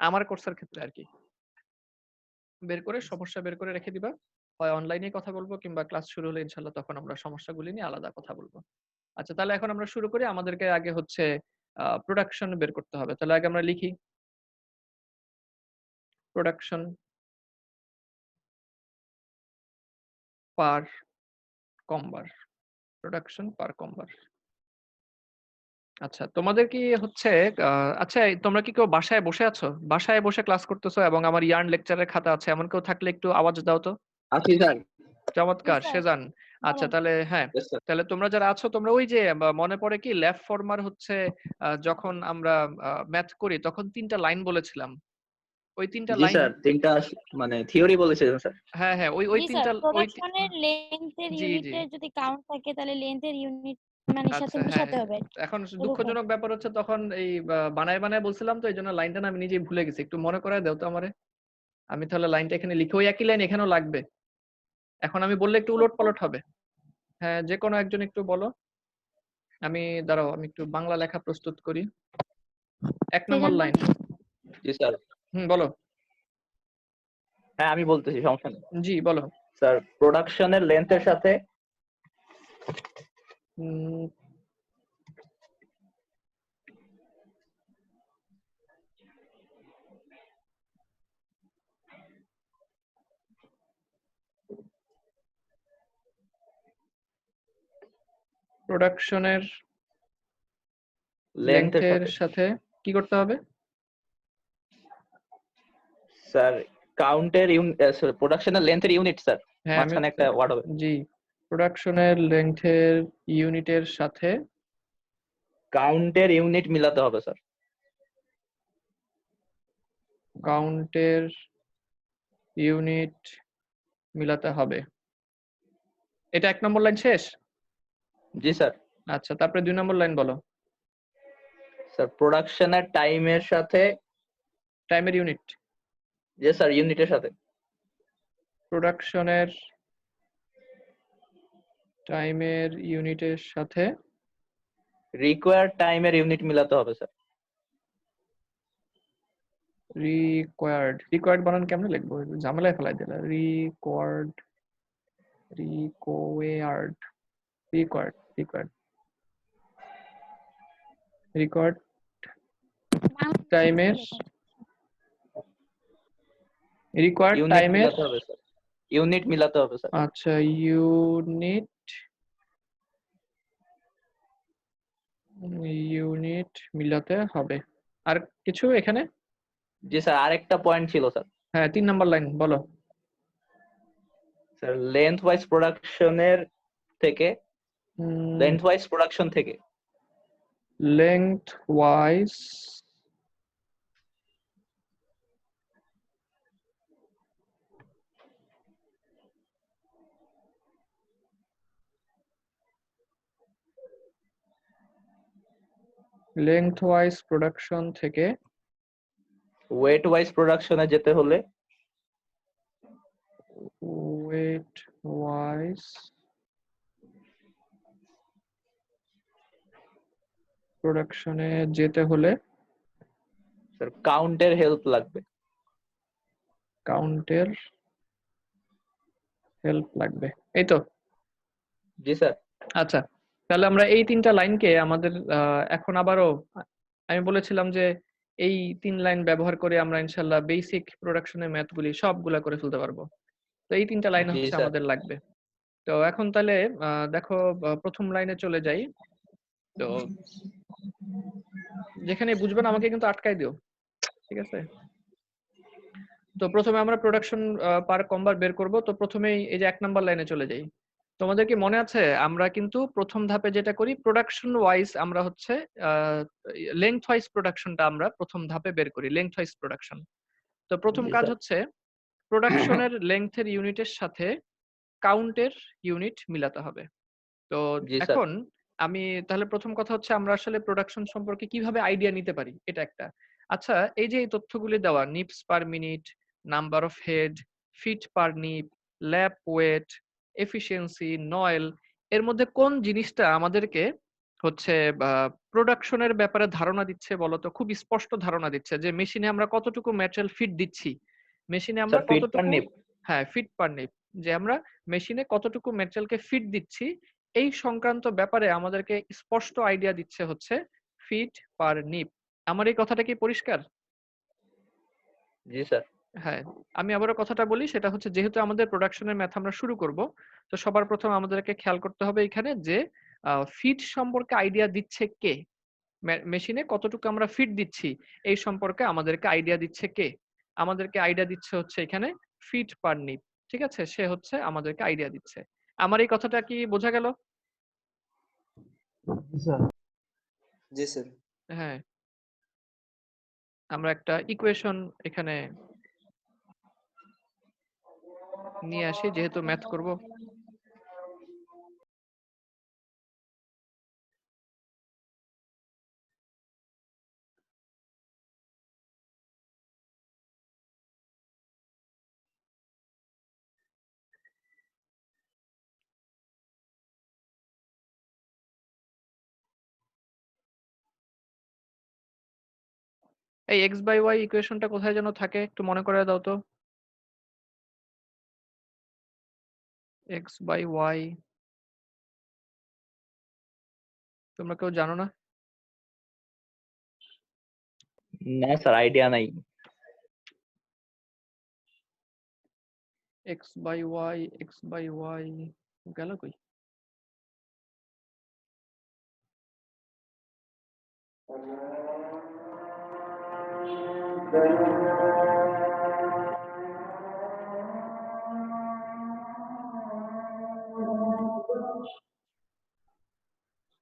আমার কোর্সের ক্ষেত্রে আরকি। বের করে সমস্যা বের করে রেখে দিবা। হয় অনলাইনে কথা বলবো কিংবা ক্লাস শুরু হলে ইনশাআল্লাহ তখন আমরা সমস্যাগুলি নিয়ে আলাদা কথা বলবো। আচ্ছা, তাহলে এখন আমরা শুরু করি। আমাদেরকে আগে হচ্ছে প্রোডাকশন বের করতে হবে। তাহলে আগে আমরা লিখি প্রোডাকশন পার কম্বার। প্রোডাকশন পার কম্বার। আচ্ছা, তোমাদের কি হচ্ছে আচ্ছা, তোমরা কি কেউ বাসায় বসে আছো? বাসায় বসে ক্লাস করতেছো এবং আমার ইয়ার্ন লেকচারের খাতা আছে, এমন কেউ থাকলে একটু আওয়াজ দাও তো। আছি স্যার। চমৎকার, স্যার সেজান। আচ্ছা, বলেন। তাহলে হ্যাঁ, Yes, sir. তাহলে তোমরা যারা আছো তোমরা ওই যে মনে পড়ে কি ল্যাব ফরমার হচ্ছে যখন আমরা ম্যাথ করি তখন 3টা লাইন বলেছিলাম। ওই 3টা জি লাইন স্যার, তিনটা মানে থিওরি বলেছিলেন স্যার। হ্যাঁ, হ্যাঁ, ওই জি স্যার, 3টা ওই প্রোডাকশনের লেন্থের জি, জি। ইউনিটের যদি কাউন্ট থাকে তাহলে লেন্থের ইউনিট মানে সাথে আচ্ছা, হ্যাঁ, মিশাতে হ্যাঁ। হবে। এখন এরকম। দুঃখজনক ব্যাপার হচ্ছে তখন এই বানায় বানায় বলছিলাম তো এইজন্য লাইনটা না আমি নিজেই ভুলে গেছি। একটু মনে করায় দাও তো আমারে। আমি তাহলে লাইনটা এখানে লিখি। ওই একই লাইন এখানেও লাগবে। এখন আমি বললে একটু উলটপালট হবে। হ্যাঁ, যেকোনো একজন একটু বলো। দাঁড়াও, আমি একটু বাংলা লেখা প্রস্তুত করি। 1 নম্বর সেখান লাইন। বলতে জি স্যার। বলো। হ্যাঁ, আমি বলতেছি, সমস্যা নেই জি, বলো। স্যার। প্রোডাকশনের লেন্থের সাথে উম, প্রোডাকশনের লেন্থের লেংথের সাথে সাথে কি করতে হবে? স্যার কাউন্টের প্রোডাকশনের লেন্থের ইউনিট স্যার, হ্যাঁ, মাঝখানে একটা ওয়ার্ড হবে। জি, প্রোডাকশনের লেংথের ইউনিটের সাথে কাউন্টের ইউনিট মিলাতে হবে স্যার। কাউন্টের ইউনিট মিলাতে হবে। এটা 1 নম্বর লাইন শেষ? জি স্যার। আচ্ছা, তারপরে 2 নম্বর লাইন বলো। স্যার প্রোডাকশনের টাইমের সাথে, টাইমের ইউনিট। জি স্যার, ইউনিটের সাথে প্রোডাকশনের টাইমের ইউনিটের সাথে রিকোয়ার্ড টাইমের ইউনিট মিলাতে হবে স্যার। রিকোয়ার্ড বানান কেমনে লিখবো? ঝামেলায় ফেলাই দিলা। রিকোয়ার্ড রিকোয়ার্ড টাইমের রিকোয়ার্ড ইউনিট টাইমের মিলাতে হবে স্যার। ইউনিট মিলাতে হবে স্যার। আচ্ছা, ইউনিট মিলাতে হবে। আর কিছু এখানে? জি স্যার, আরেকটা পয়েন্ট ছিল স্যার। হ্যাঁ, 3 নম্বর লাইন বলো। স্যার লেন্থ ওয়াইজ প্রোডাকশন থেকে লেংথ ওয়াইজ প্রোডাকশন থেকে ওয়েট ওয়াইজ প্রোডাকশনে যেতে হলে ওয়েট ওয়াইজ প্রোডাকশনে যেতে হলে স্যার কাউন্টের হেল্প লাগবে। কাউন্টের হেল্প লাগবে, এই তো? জি স্যার। আচ্ছা, তাহলে আমরা এই 3টা লাইনকে আমাদের এখন আবারও আমি বলেছিলাম যে এই 3 লাইন ব্যবহার করে আমরা ইনশাআল্লাহ বেসিক প্রোডাকশনের ম্যাথগুলি সবগুলা করে ফেলতে পারবো। তো এই 3টা লাইন জি হচ্ছে স্যার। আমাদের লাগবে। তো এখন তাহলে দেখো, প্রথম লাইনে চলে যাই। তো যেখানে বুঝবে না আমাকে কিন্তু আটকাই দিও, ঠিক আছে? তো প্রথমে আমরা প্রোডাকশন পার কম্বার বের করব। তো প্রথমেই এই যে 1 নাম্বার লাইনে চলে যাই। তোমাদের কি মনে আছে আমরা কিন্তু প্রথম ধাপে যেটা করি প্রোডাকশন ওয়াইজ আমরা হচ্ছে লেংথ ওয়াইজ প্রোডাকশনটা আমরা প্রথম ধাপে বের করি, লেংথ ওয়াইজ প্রোডাকশন। তো প্রথম জি কাজ স্যার। হচ্ছে প্রোডাকশনের লেংথের ইউনিটের সাথে কাউন্টের ইউনিট মিলাতে হবে। তো জি স্যার। এখন আমি তাহলে প্রথম কথা হচ্ছে আমরা আসলে প্রোডাকশন সম্পর্কে কিভাবে আইডিয়া নিতে পারি, এটা একটা। আচ্ছা, এই যে এই তথ্যগুলি দেওয়া, nips per minute, number of head, feet per nip, lap weight, efficiency, noil, এর মধ্যে কোন জিনিসটা আমাদেরকে হচ্ছে প্রোডাকশনের ব্যাপারে ধারণা দিচ্ছে বলতো? খুব স্পষ্ট ধারণা দিচ্ছে যে মেশিনে আমরা কতটুকু ম্যাটেরিয়াল ফিট দিচ্ছি, মেশিনে আমরা স্যার ফিট পার কতটুকু, নিপ। হ্যাঁ, ফিট পার নিপ, যে আমরা মেশিনে কতটুকু ম্যাটেরিয়ালকে ফিট দিচ্ছি এই সংক্রান্ত ব্যাপারে আমাদেরকে স্পষ্ট আইডিয়া দিচ্ছে হচ্ছে ফিট পার নিপ। আমার এই কথাটা কি পরিষ্কার? জি স্যার। হ্যাঁ, আমি আবারও কথাটা বলি, সেটা হচ্ছে যেহেতু আমাদের প্রোডাকশনের ম্যাথ আমরা শুরু করব, তো সবার প্রথম আমাদেরকে খেয়াল করতে হবে এখানে যে ফিট সম্পর্কে আইডিয়া দিচ্ছে কে? মেশিনে কতটুকু আমরা ফিট দিচ্ছি এই সম্পর্কে আমাদেরকে আইডিয়া দিচ্ছে কে? আমাদেরকে আইডিয়া দিচ্ছে হচ্ছে এখানে ফিট পার নিপ। ঠিক আছে? সে হচ্ছে আমাদেরকে আইডিয়া দিচ্ছে। আমার এই কথাটা কি বোঝা গেল? জি স্যার। জি স্যার। হ্যাঁ। আমরা একটা ইকুয়েশন এখানে নিয়ে আসি যেহেতু ম্যাথ করব। এই x বাই y ইকুয়েশনটা কোথায় যেন থাকে একটু মনে করে দাও তো। x বাই y তোমরা কেউ জানো না? না স্যার, আইডিয়া নাই। x বাই y গেল কই?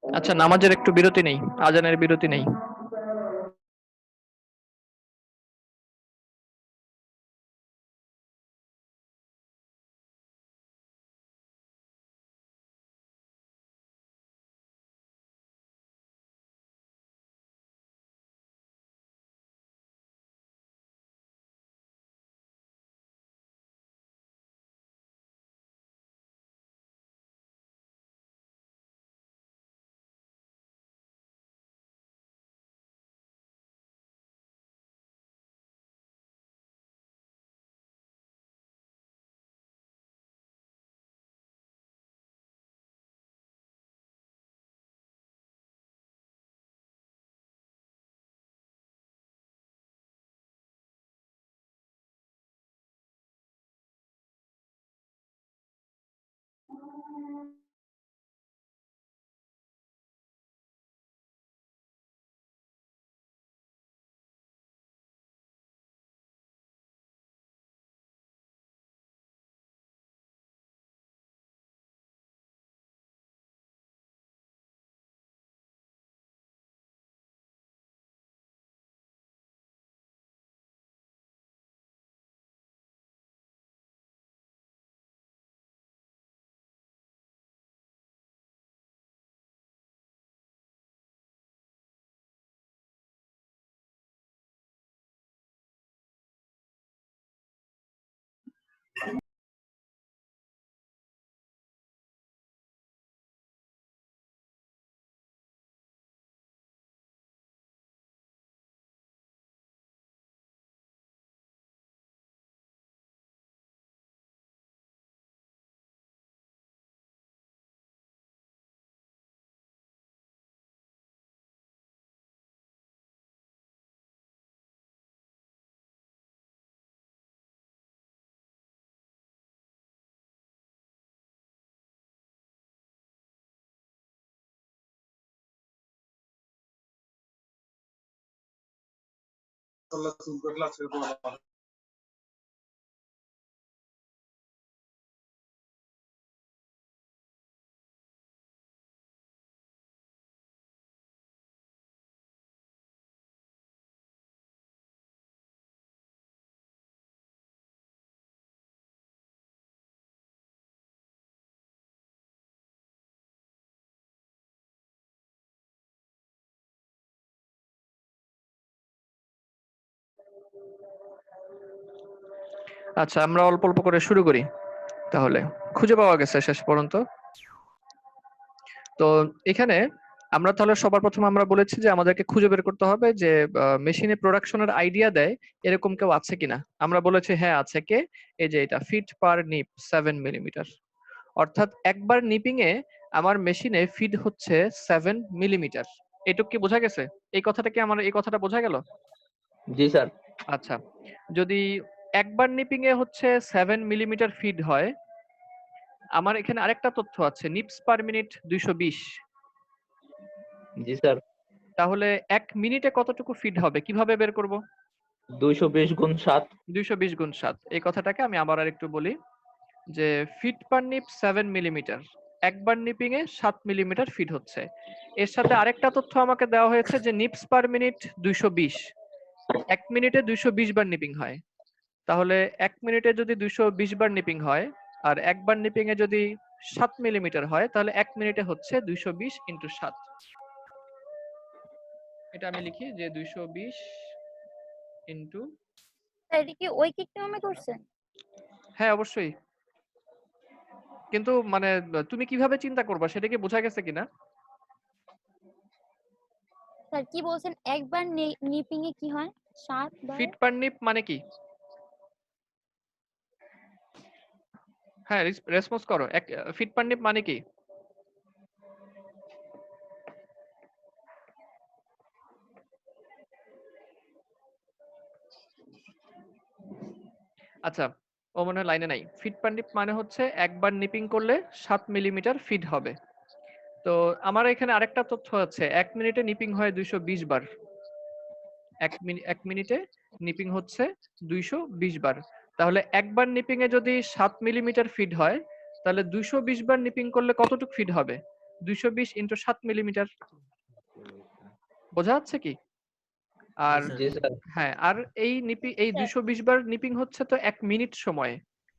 আচ্ছা, নামাজের একটু বিরতি নেই, আজানের বিরতি নেই। আচ্ছা, আমরা অল্প অল্প করে শুরু করি তাহলে। খুঁজে পাওয়া গেছে শেষ পর্যন্ত? তো এখানে আমরা তাহলে সবার প্রথমে আমরা বলেছি যে আমাদেরকে খুঁজে বের করতে হবে যে মেশিনে প্রোডাকশনের আইডিয়া দেয় এরকম কেউ আছে কিনা। আমরা বলেছি হ্যাঁ আছে। কে? এই যে এটা ফিট পার নিপ 7 মিলিমিটার। অর্থাৎ একবার নিপিং এ আমার মেশিনে ফিড হচ্ছে 7 মিলিমিটার। এটুক কি বোঝা গেছে? এই কথাটা বোঝা গেল? জি স্যার। আচ্ছা, যদি একবার নিপিং এ হচ্ছে 7 মিলিমিটার ফিড হয়, আমার এখানে আরেকটা তথ্য আছে, নিপস পার মিনিট 220। জি স্যার। তাহলে 1 মিনিটে কতটুকু ফিড হবে কিভাবে বের করব? 220 গুণ 7। 220 গুণ 7। এই কথাটাকে আমি আবার আরেকটু বলি যে ফিড পার নিপ 7 মিলিমিটার। একবার নিপিং এ 7 মিলিমিটার ফিড হচ্ছে। এর সাথে আরেকটা তথ্য আমাকে দেওয়া হয়েছে যে নিপস পার মিনিট 220। 1 মিনিটে 220 বার নিপিং হয়। তাহলে 1 মিনিটে যদি 220 বার নিপিং হয় আর একবার নিপিং এ যদি 7 মিলিমিটার হয়, তাহলে 1 মিনিটে হচ্ছে 220 ইনটু 7। এটা আমি লিখি যে 220 ইনটু, এটা কি ঐকিক নিয়মে করছেন? হ্যাঁ অবশ্যই। কিন্তু মানে তুমি কিভাবে চিন্তা করবা সেটা কি বোঝা গেছে কিনা? স্যার কি বলছেন, একবার নিপিং এ কি হয়? 7 বার? ফিট পার নিপ মানে কি? হ্যাঁ রেসপন্স করো। ফিট পার নিপ মানে কি? আচ্ছা, ও মনে হয় লাইনে নাই। ফিট পার নিপ মানে হচ্ছে একবার নিপিং করলে 7 মিলিমিটার ফিড হবে। তো আমার এখানে আরেকটা তথ্য আছে, 1 মিনিটে নিপিং হয় 220 বার। 1 মিনিটে নিপিং হচ্ছে 220 বার। তাহলে একবার নিপিং এ যদি 7 মিলিমিটার ফিড হয়, তাহলে 220 বার নিপিং করলে কতটুকু ফিড হবে? 220 ইনটু 7 মিলিমিটার। বোঝা যাচ্ছে কি? আর জি স্যার। হ্যাঁ, আর এই 220 বার নিপিং হচ্ছে তো 1 মিনিট সময়ে।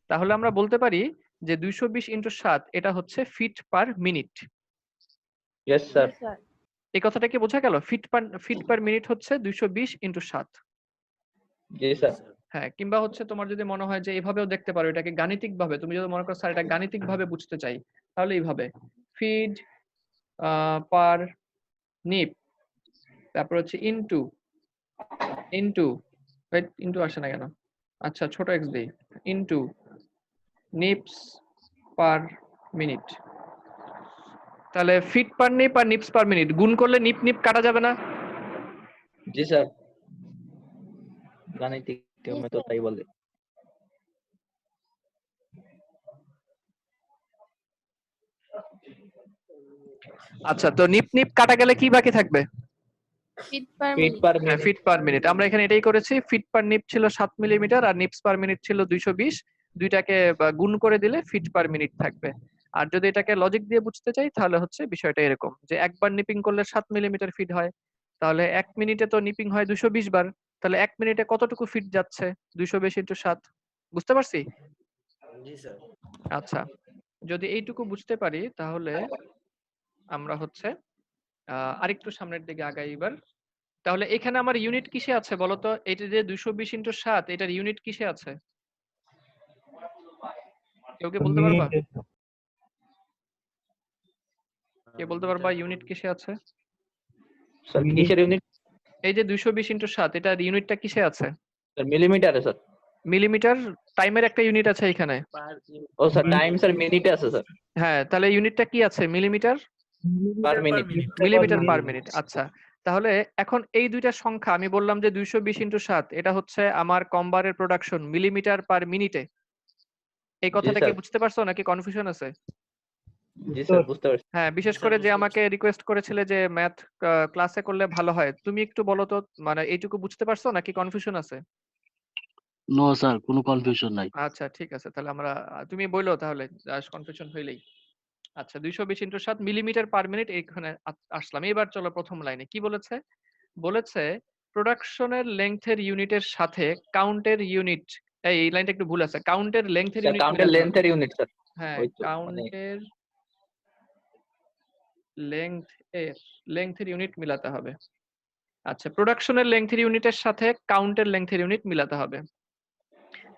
তাহলে আমরা বলতে পারি যে 220 ইনটু 7 এটা হচ্ছে feet per minute. Yes sir. এই কথাটা কি বোঝা গেল? ফিট পার মিনিট হচ্ছে 220 ইনটু 7। জি স্যার। হ্যাঁ, কিংবা হচ্ছে তোমার যদি মনে হয় যে এভাবেও দেখতে পারো, এটাকে গাণিতিক ভাবে তুমি যদি মনে করো স্যার এটা গাণিতিক ভাবে বুঝতে চাই, তাহলে এইভাবে ফিড পার নিপ, তারপর হচ্ছে ইনটু ইনটু আসে না কেন? আচ্ছা ছোট এক্স দেই, ইনটু নিপস পার মিনিট। তাহলে ফিট পার নিপ আর নিপস পার মিনিট গুণ করলে নিপ নিপ কাটা যাবে না? জি স্যার। গাণিতিক নিয়মে তো তাই বলে। আচ্ছা, তো নিপ নিপ কাটা গেলে কি বাকি থাকবে? Feet per feet minute. Per হ্যাঁ, মিনিট। Feet per minute. আমরা এখানে এটাই করেছি। ফিট পার নিপ ছিল 7 মিলিমিটার আর নিপস পার মিনিট ছিল 220। দুইটাকে গুণ করে দিলে ফিট পার মিনিট থাকবে। আর যদি এটাকে লজিক দিয়ে বুঝতে চাই তাহলে হচ্ছে বিষয়টা এরকম যে একবার নিপিং করলে 7 মিলিমিটার ফিট হয়। তাহলে 1 মিনিটে তো নিপিং হয় 220 বার। তাহলে 1 মিনিটে কতটুকু ফিট যাচ্ছে? 220 ইনটু 7। বুঝতে পারছি? জি স্যার। আচ্ছা, যদি এইটুকু বুঝতে পারি তাহলে আমরা হচ্ছে আরেকটু সামনের দিকে আগাই এবার। তাহলে এখানে আমার ইউনিট কিসে আছে বলতো? এটা যে 220 ইনটু 7 এটার ইউনিট কিসে আছে? কেউ কি বলতে পারবা? কে বলতে পারবা ইউনিট কিসে আছে? স্যার কিসের ইউনিট? এই যে 220 ইনটু 7 এটার ইউনিটটা কিসে আছে? Sir মিলিমিটারে sir. মিলিমিটার, টাইমের একটা ইউনিট আছে এখানে। ও স্যার টাইম স্যার মিনিটে আছে স্যার। হ্যাঁ, তাহলে ইউনিটটা কি আছে? Millimetre per minute. Millimetre per minute. আচ্ছা, তাহলে এখন এই দুইটা সংখ্যা আমি বললাম যে 220 ইনটু 7 এটা হচ্ছে আমার কম্বারের প্রোডাকশন মিলিমিটার পার মিনিটে। এই জি কথাটা কি স্যার। বুঝতে পারছো নাকি কনফিউশন আছে? জি স্যার বুঝতে পারছি। হ্যাঁ, বিশেষ করে যে আমাকে রিকোয়েস্ট করেছিলে যে ম্যাথ ক্লাসে করলে ভালো হয়, তুমি একটু বলো তো মানে এইটুকু বুঝতে পারছো নাকি কনফিউশন আছে? নো স্যার, কোনো কনফিউশন নাই। আচ্ছা ঠিক আছে, তাহলে আমরা তুমি বইলো তাহলে কনফিউশন হইলেই। আচ্ছা, 220 ইনটু 7 মিলিমিটার পার মিনিট এইখানে আসলাম। এবার চলো প্রথম লাইনে কি বলেছে? বলেছে প্রোডাকশনের লেংথের ইউনিটের সাথে কাউন্টের ইউনিট, এই লাইনটা একটু ভুল আছে, কাউন্টের লেংথের স্যার ইউনিট কাউন্টের মিলাতে হবে। লেন্থের ইউনিট স্যার। হ্যাঁ, ওই তো মানে কাউন্টের লেংথের ইউনিট মিলাতে হবে। আচ্ছা, প্রোডাকশনের লেংথের ইউনিটের সাথে কাউন্টের লেংথের ইউনিট মিলাতে হবে।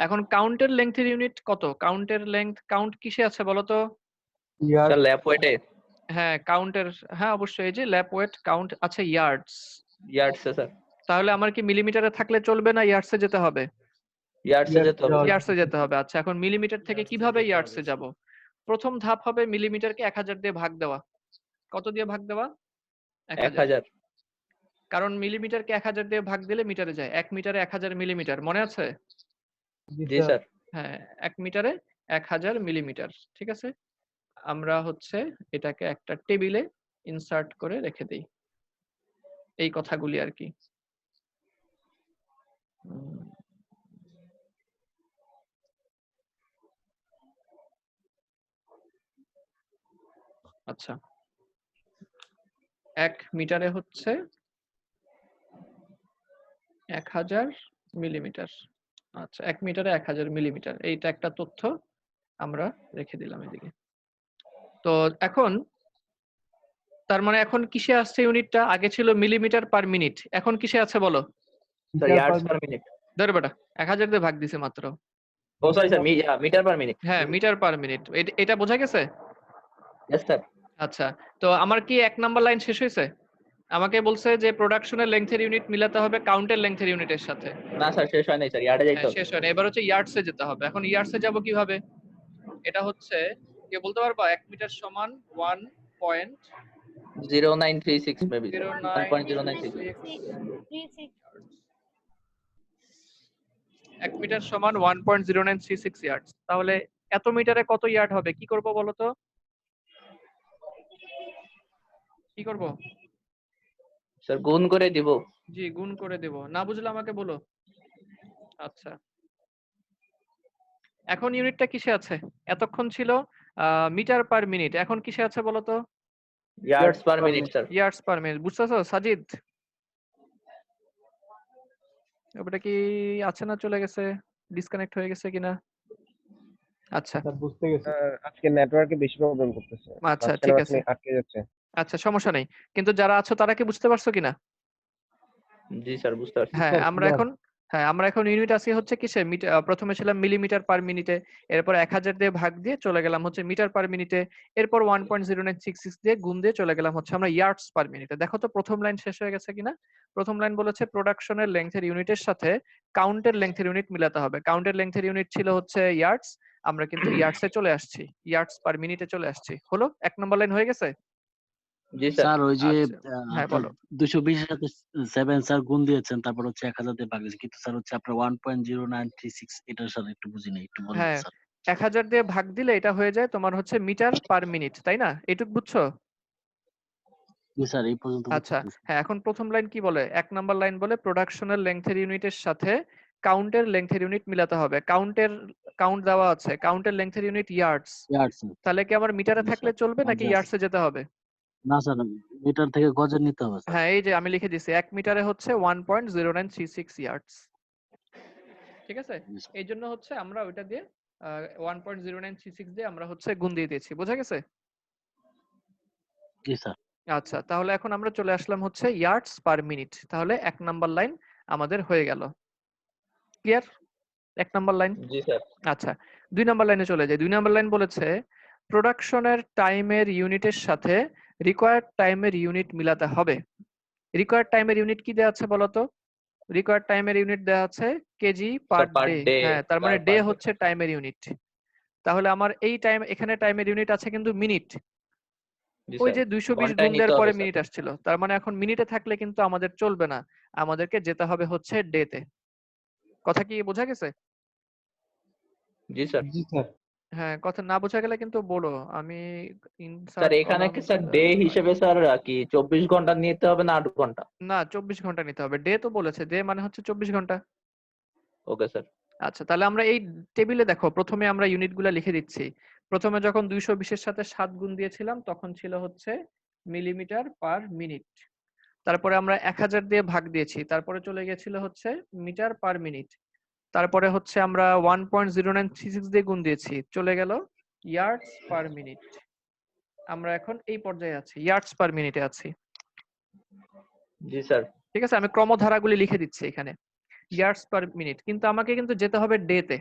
এখন কাউন্টের লেংথের ইউনিট কত? কাউন্টের লেংথ কাউন্ট কিসে আছে বলো তো? স্যার ল্যাপ ওয়েটে। হ্যাঁ, কাউন্টের, হ্যাঁ অবশ্যই এই যে ল্যাপ ওয়েট কাউন্ট আছে ইয়ার্ডস। ইয়ার্ডসে স্যার। তাহলে আমার কি মিলিমিটারে থাকলে চলবে না ইয়ার্ডসে যেতে হবে? ইয়ার্ডসে যেতে হবে। ইয়ার্ডসে যেতে হবে। আচ্ছা, এখন মিলিমিটার থেকে কিভাবে ইয়ার্ডসে যাব? প্রথম ধাপ হবে মিলিমিটারকে 1000 দিয়ে ভাগ দেওয়া। কত দিয়ে ভাগ দেওয়া? 1000। 1000। কারণ মিলিমিটারকে 1000 দিয়ে ভাগ দিলে মিটারে যায়। 1 মিটারে 1000 মিলিমিটার। মনে আছে? জি জি স্যার। স্যার। হ্যাঁ, 1 মিটারে 1000 মিলিমিটার। ঠিক আছে? আমরা হচ্ছে এটাকে একটা টেবিলে ইনসার্ট করে রেখে দেই। এই কথাগুলি আরকি। উম আচ্ছা। 1 মিটারে হচ্ছে 1000 মিলিমিটার। আচ্ছা, 1 মিটারে 1000 মিলিমিটার। এইটা একটা তথ্য আমরা রেখে দিলাম এদিকে। তো এখন তার মানে এখন কিসে আসছে ইউনিটটা? আগে ছিল মিলিমিটার পার মিনিট। এখন কিসে আছে বলো? Sir metre yards per per minute. ধরো বেটা 1000 দিয়ে ভাগ দিছে মাত্র। Oh sorry sir, metre per minute. হ্যাঁ, মিটার পার মিনিট। এটা বোঝা গেছে? Yes sir. আচ্ছা। তো আমার কি 1 নাম্বার লাইন শেষ হইছে? আমাকে বলছে যে প্রোডাকশনের লেংথের ইউনিট মিলাতে হবে কাউন্টের লেংথের ইউনিটের সাথে। না স্যার, শেষ হয় নাই স্যার, ইয়ার্ডে যাইতে হ্যাঁ, হবে। শেষ হয় না। এবার হচ্ছে ইয়ার্ডস এ যেতে হবে। এখন ইয়ার্ডস এ যাব কিভাবে? এটা হচ্ছে কে বলতে পারবা 1 মিটার সমান 0936 মেবি স্যার, 1.096। 1.096 1 মিটার সমান 1.0936 ইয়ার্ডস। তাহলে এত মিটারে কত ইয়ার্ড হবে? কি করব বলো তো? কি করব? স্যার গুণ করে দিব। জি, গুণ করে দেব। না বুঝলে আমাকে বলো। আচ্ছা। এখন ইউনিটটা কিসে আছে? এতক্ষণ ছিল মিটার পার মিনিট। এখন কিসে আছে বলো তো? ইয়ার্ডস per minute sir. ইয়ার্ডস per minute. বুঝতেছো সাজিদ? ওটা কি আছে না চলে গেছে? ডিসকানেক্ট হয়ে গেছে কিনা? আচ্ছা। স্যার বুঝতে গেছি। আজকে নেটওয়ার্কে বেশি প্রবলেম করতেছে, আচ্ছা, মাঝখানে ঠিক আছে। মাঝখানে আটকে যাচ্ছে। আচ্ছা, সমস্যা নেই। কিন্তু যারা আছো তারা কি বুঝতে পারছো কিনা? জি স্যার, বুঝতে পারছি। হ্যাঁ, স্যার আমরা ক্লিয়ার। এখন আমরা এখন ইউনিট আছি হচ্ছে কিসে? প্রথমে ছিলাম মিলিমিটার পার মিনিটে, এরপর 1000 দিয়ে ভাগ দিয়ে চলে গেলাম হচ্ছে মিটার পার মিনিটে, এরপর 1.0966 দিয়ে গুণ দিয়ে চলে গেলাম হচ্ছে আমরা ইয়ার্ডস পার মিনিটে। দেখো তো প্রথম লাইন শেষ হয়ে গেছে কিনা? প্রথম লাইন বলেছে প্রোডাকশনের লেংথের ইউনিটের সাথে কাউন্টের লেংথের ইউনিট মিলাতে হবে। কাউন্টের লেংথের ইউনিট ছিল হচ্ছে ইয়ার্ডস। আমরা কিন্তু ইয়ার্ডসে চলে আসছি। ইয়ার্ডস পার মিনিটে চলে আসছি। হলো? 1 নম্বর লাইন হয়ে গেছে? জি স্যার। স্যার ওই যে আচ্ছা। হ্যাঁ, আপনার বলো। 220 এর সাথে 7 স্যার গুণ দিয়েছেন, তারপর হচ্ছে 1000 দিয়ে ভাগ দিয়েছেন, কিন্তু স্যার হচ্ছে আপনার 1.0936 এটার সাথে একটু বুঝি নাই, একটু বলেন হ্যাঁ, স্যার। 1000 দিয়ে ভাগ দিলে এটা হয়ে যায় তোমার হচ্ছে মিটার পার মিনিট, তাই না? এটুক বুঝছো? জি স্যার, এই পর্যন্ত আচ্ছা। বুঝতে হ্যাঁ, এখন প্রথম লাইন কি বলে? 1 নাম্বার লাইন বলে প্রোডাকশনের লেংথের ইউনিটের সাথে কাউন্টের লেংথের ইউনিট মিলাতে হবে। কাউন্ট দেওয়া আছে। কাউন্টের লেংথের ইউনিট ইয়ার্ডস। Yard sir. তাহলে কি আমার মিটারে জি থাকলে স্যার, চলবে নাকি মাঝে আছে। ইয়ার্ডসে যেতে হবে? না স্যার, মিটার থেকে গজে নিতে হবে স্যার। হ্যাঁ, এই যে আমি লিখে দিছি 1 মিটারে হচ্ছে 1.0936 ইয়ার্ডস। ঠিক আছে? জি স্যার। এইজন্য হচ্ছে আমরা ওইটা দিয়ে 1.0936 দিয়ে আমরা হচ্ছে গুণ দিয়ে দিয়েছি। বোঝা গেছে? জি স্যার। আচ্ছা, তাহলে এখন আমরা চলে আসলাম হচ্ছে ইয়ার্ডস পার মিনিট। তাহলে 1 নাম্বার লাইন আমাদের হয়ে গেল। ক্লিয়ার? 1 number line? জি স্যার। আচ্ছা, 2 নাম্বার লাইনে চলে যাই। 2 নাম্বার লাইন বলেছে প্রোডাকশনের টাইমের ইউনিটের সাথে রিকোয়ার্ড টাইমের ইউনিট মিলাতে হবে। রিকোয়ার্ড টাইমের ইউনিট কি দেয়া আছে বলো তো? রিকোয়ার্ড টাইমের ইউনিট দেয়া আছে কেজি পার স্যার পার ডে। ডে। হ্যাঁ, তার মানে পার ডে ডে। হচ্ছে টাইমের ইউনিট। তাহলে আমার এই টাইম এখানে টাইমের ইউনিট আছে কিন্তু মিনিট। জি ওই স্যার। যে 220 ঘন্টায় গুণ নিতে দেওয়ার হবে পরে স্যার। মিনিট আসছিল। তার মানে এখন মিনিটে থাকলে কিন্তু আমাদের চলবে না। আমাদেরকে যেতে হবে হচ্ছে ডে তে। কথা কি বোঝা গেছে? জি স্যার। জি স্যার। হ্যাঁ, কথা না বোঝা গেলে কিন্তু বলো। আমি স্যার ইনসার্ট এখানে করলাম কি স্যার ডে হিসেবে স্যার কি 24 ঘন্টা নিতে হবে না 8 ঘন্টা? না, 24 ঘন্টা নিতে হবে। ডে তো বলেছে। ডে মানে হচ্ছে 24 ঘন্টা। Okay sir. আচ্ছা, তাহলে আমরা এই টেবিলে দেখো প্রথমে আমরা ইউনিটগুলা লিখে দিচ্ছি। প্রথমে যখন 220 এর সাথে 7 গুণ দিয়েছিলাম তখন ছিল হচ্ছে মিলিমিটার পার মিনিট। তারপরে আমরা 1000 দিয়ে ভাগ দিয়েছি। তারপরে চলে গেছিল হচ্ছে মিটার পার মিনিট। তারপরে হচ্ছে আমরা 1.0936 দিয়ে গুণ দিয়েছি। চলে গেল ইয়ার্ডস পার মিনিট। আমরা এখন এই পর্যায়ে আছি। ইয়ার্ডস পার মিনিটে আছি। জি স্যার। ঠিক আছে? আমি ক্রমধারাগুলি লিখে দিচ্ছি এখানে। ইয়ার্ডস পার মিনিট। কিন্তু আমাকে কিন্তু যেতে হবে ডে তে।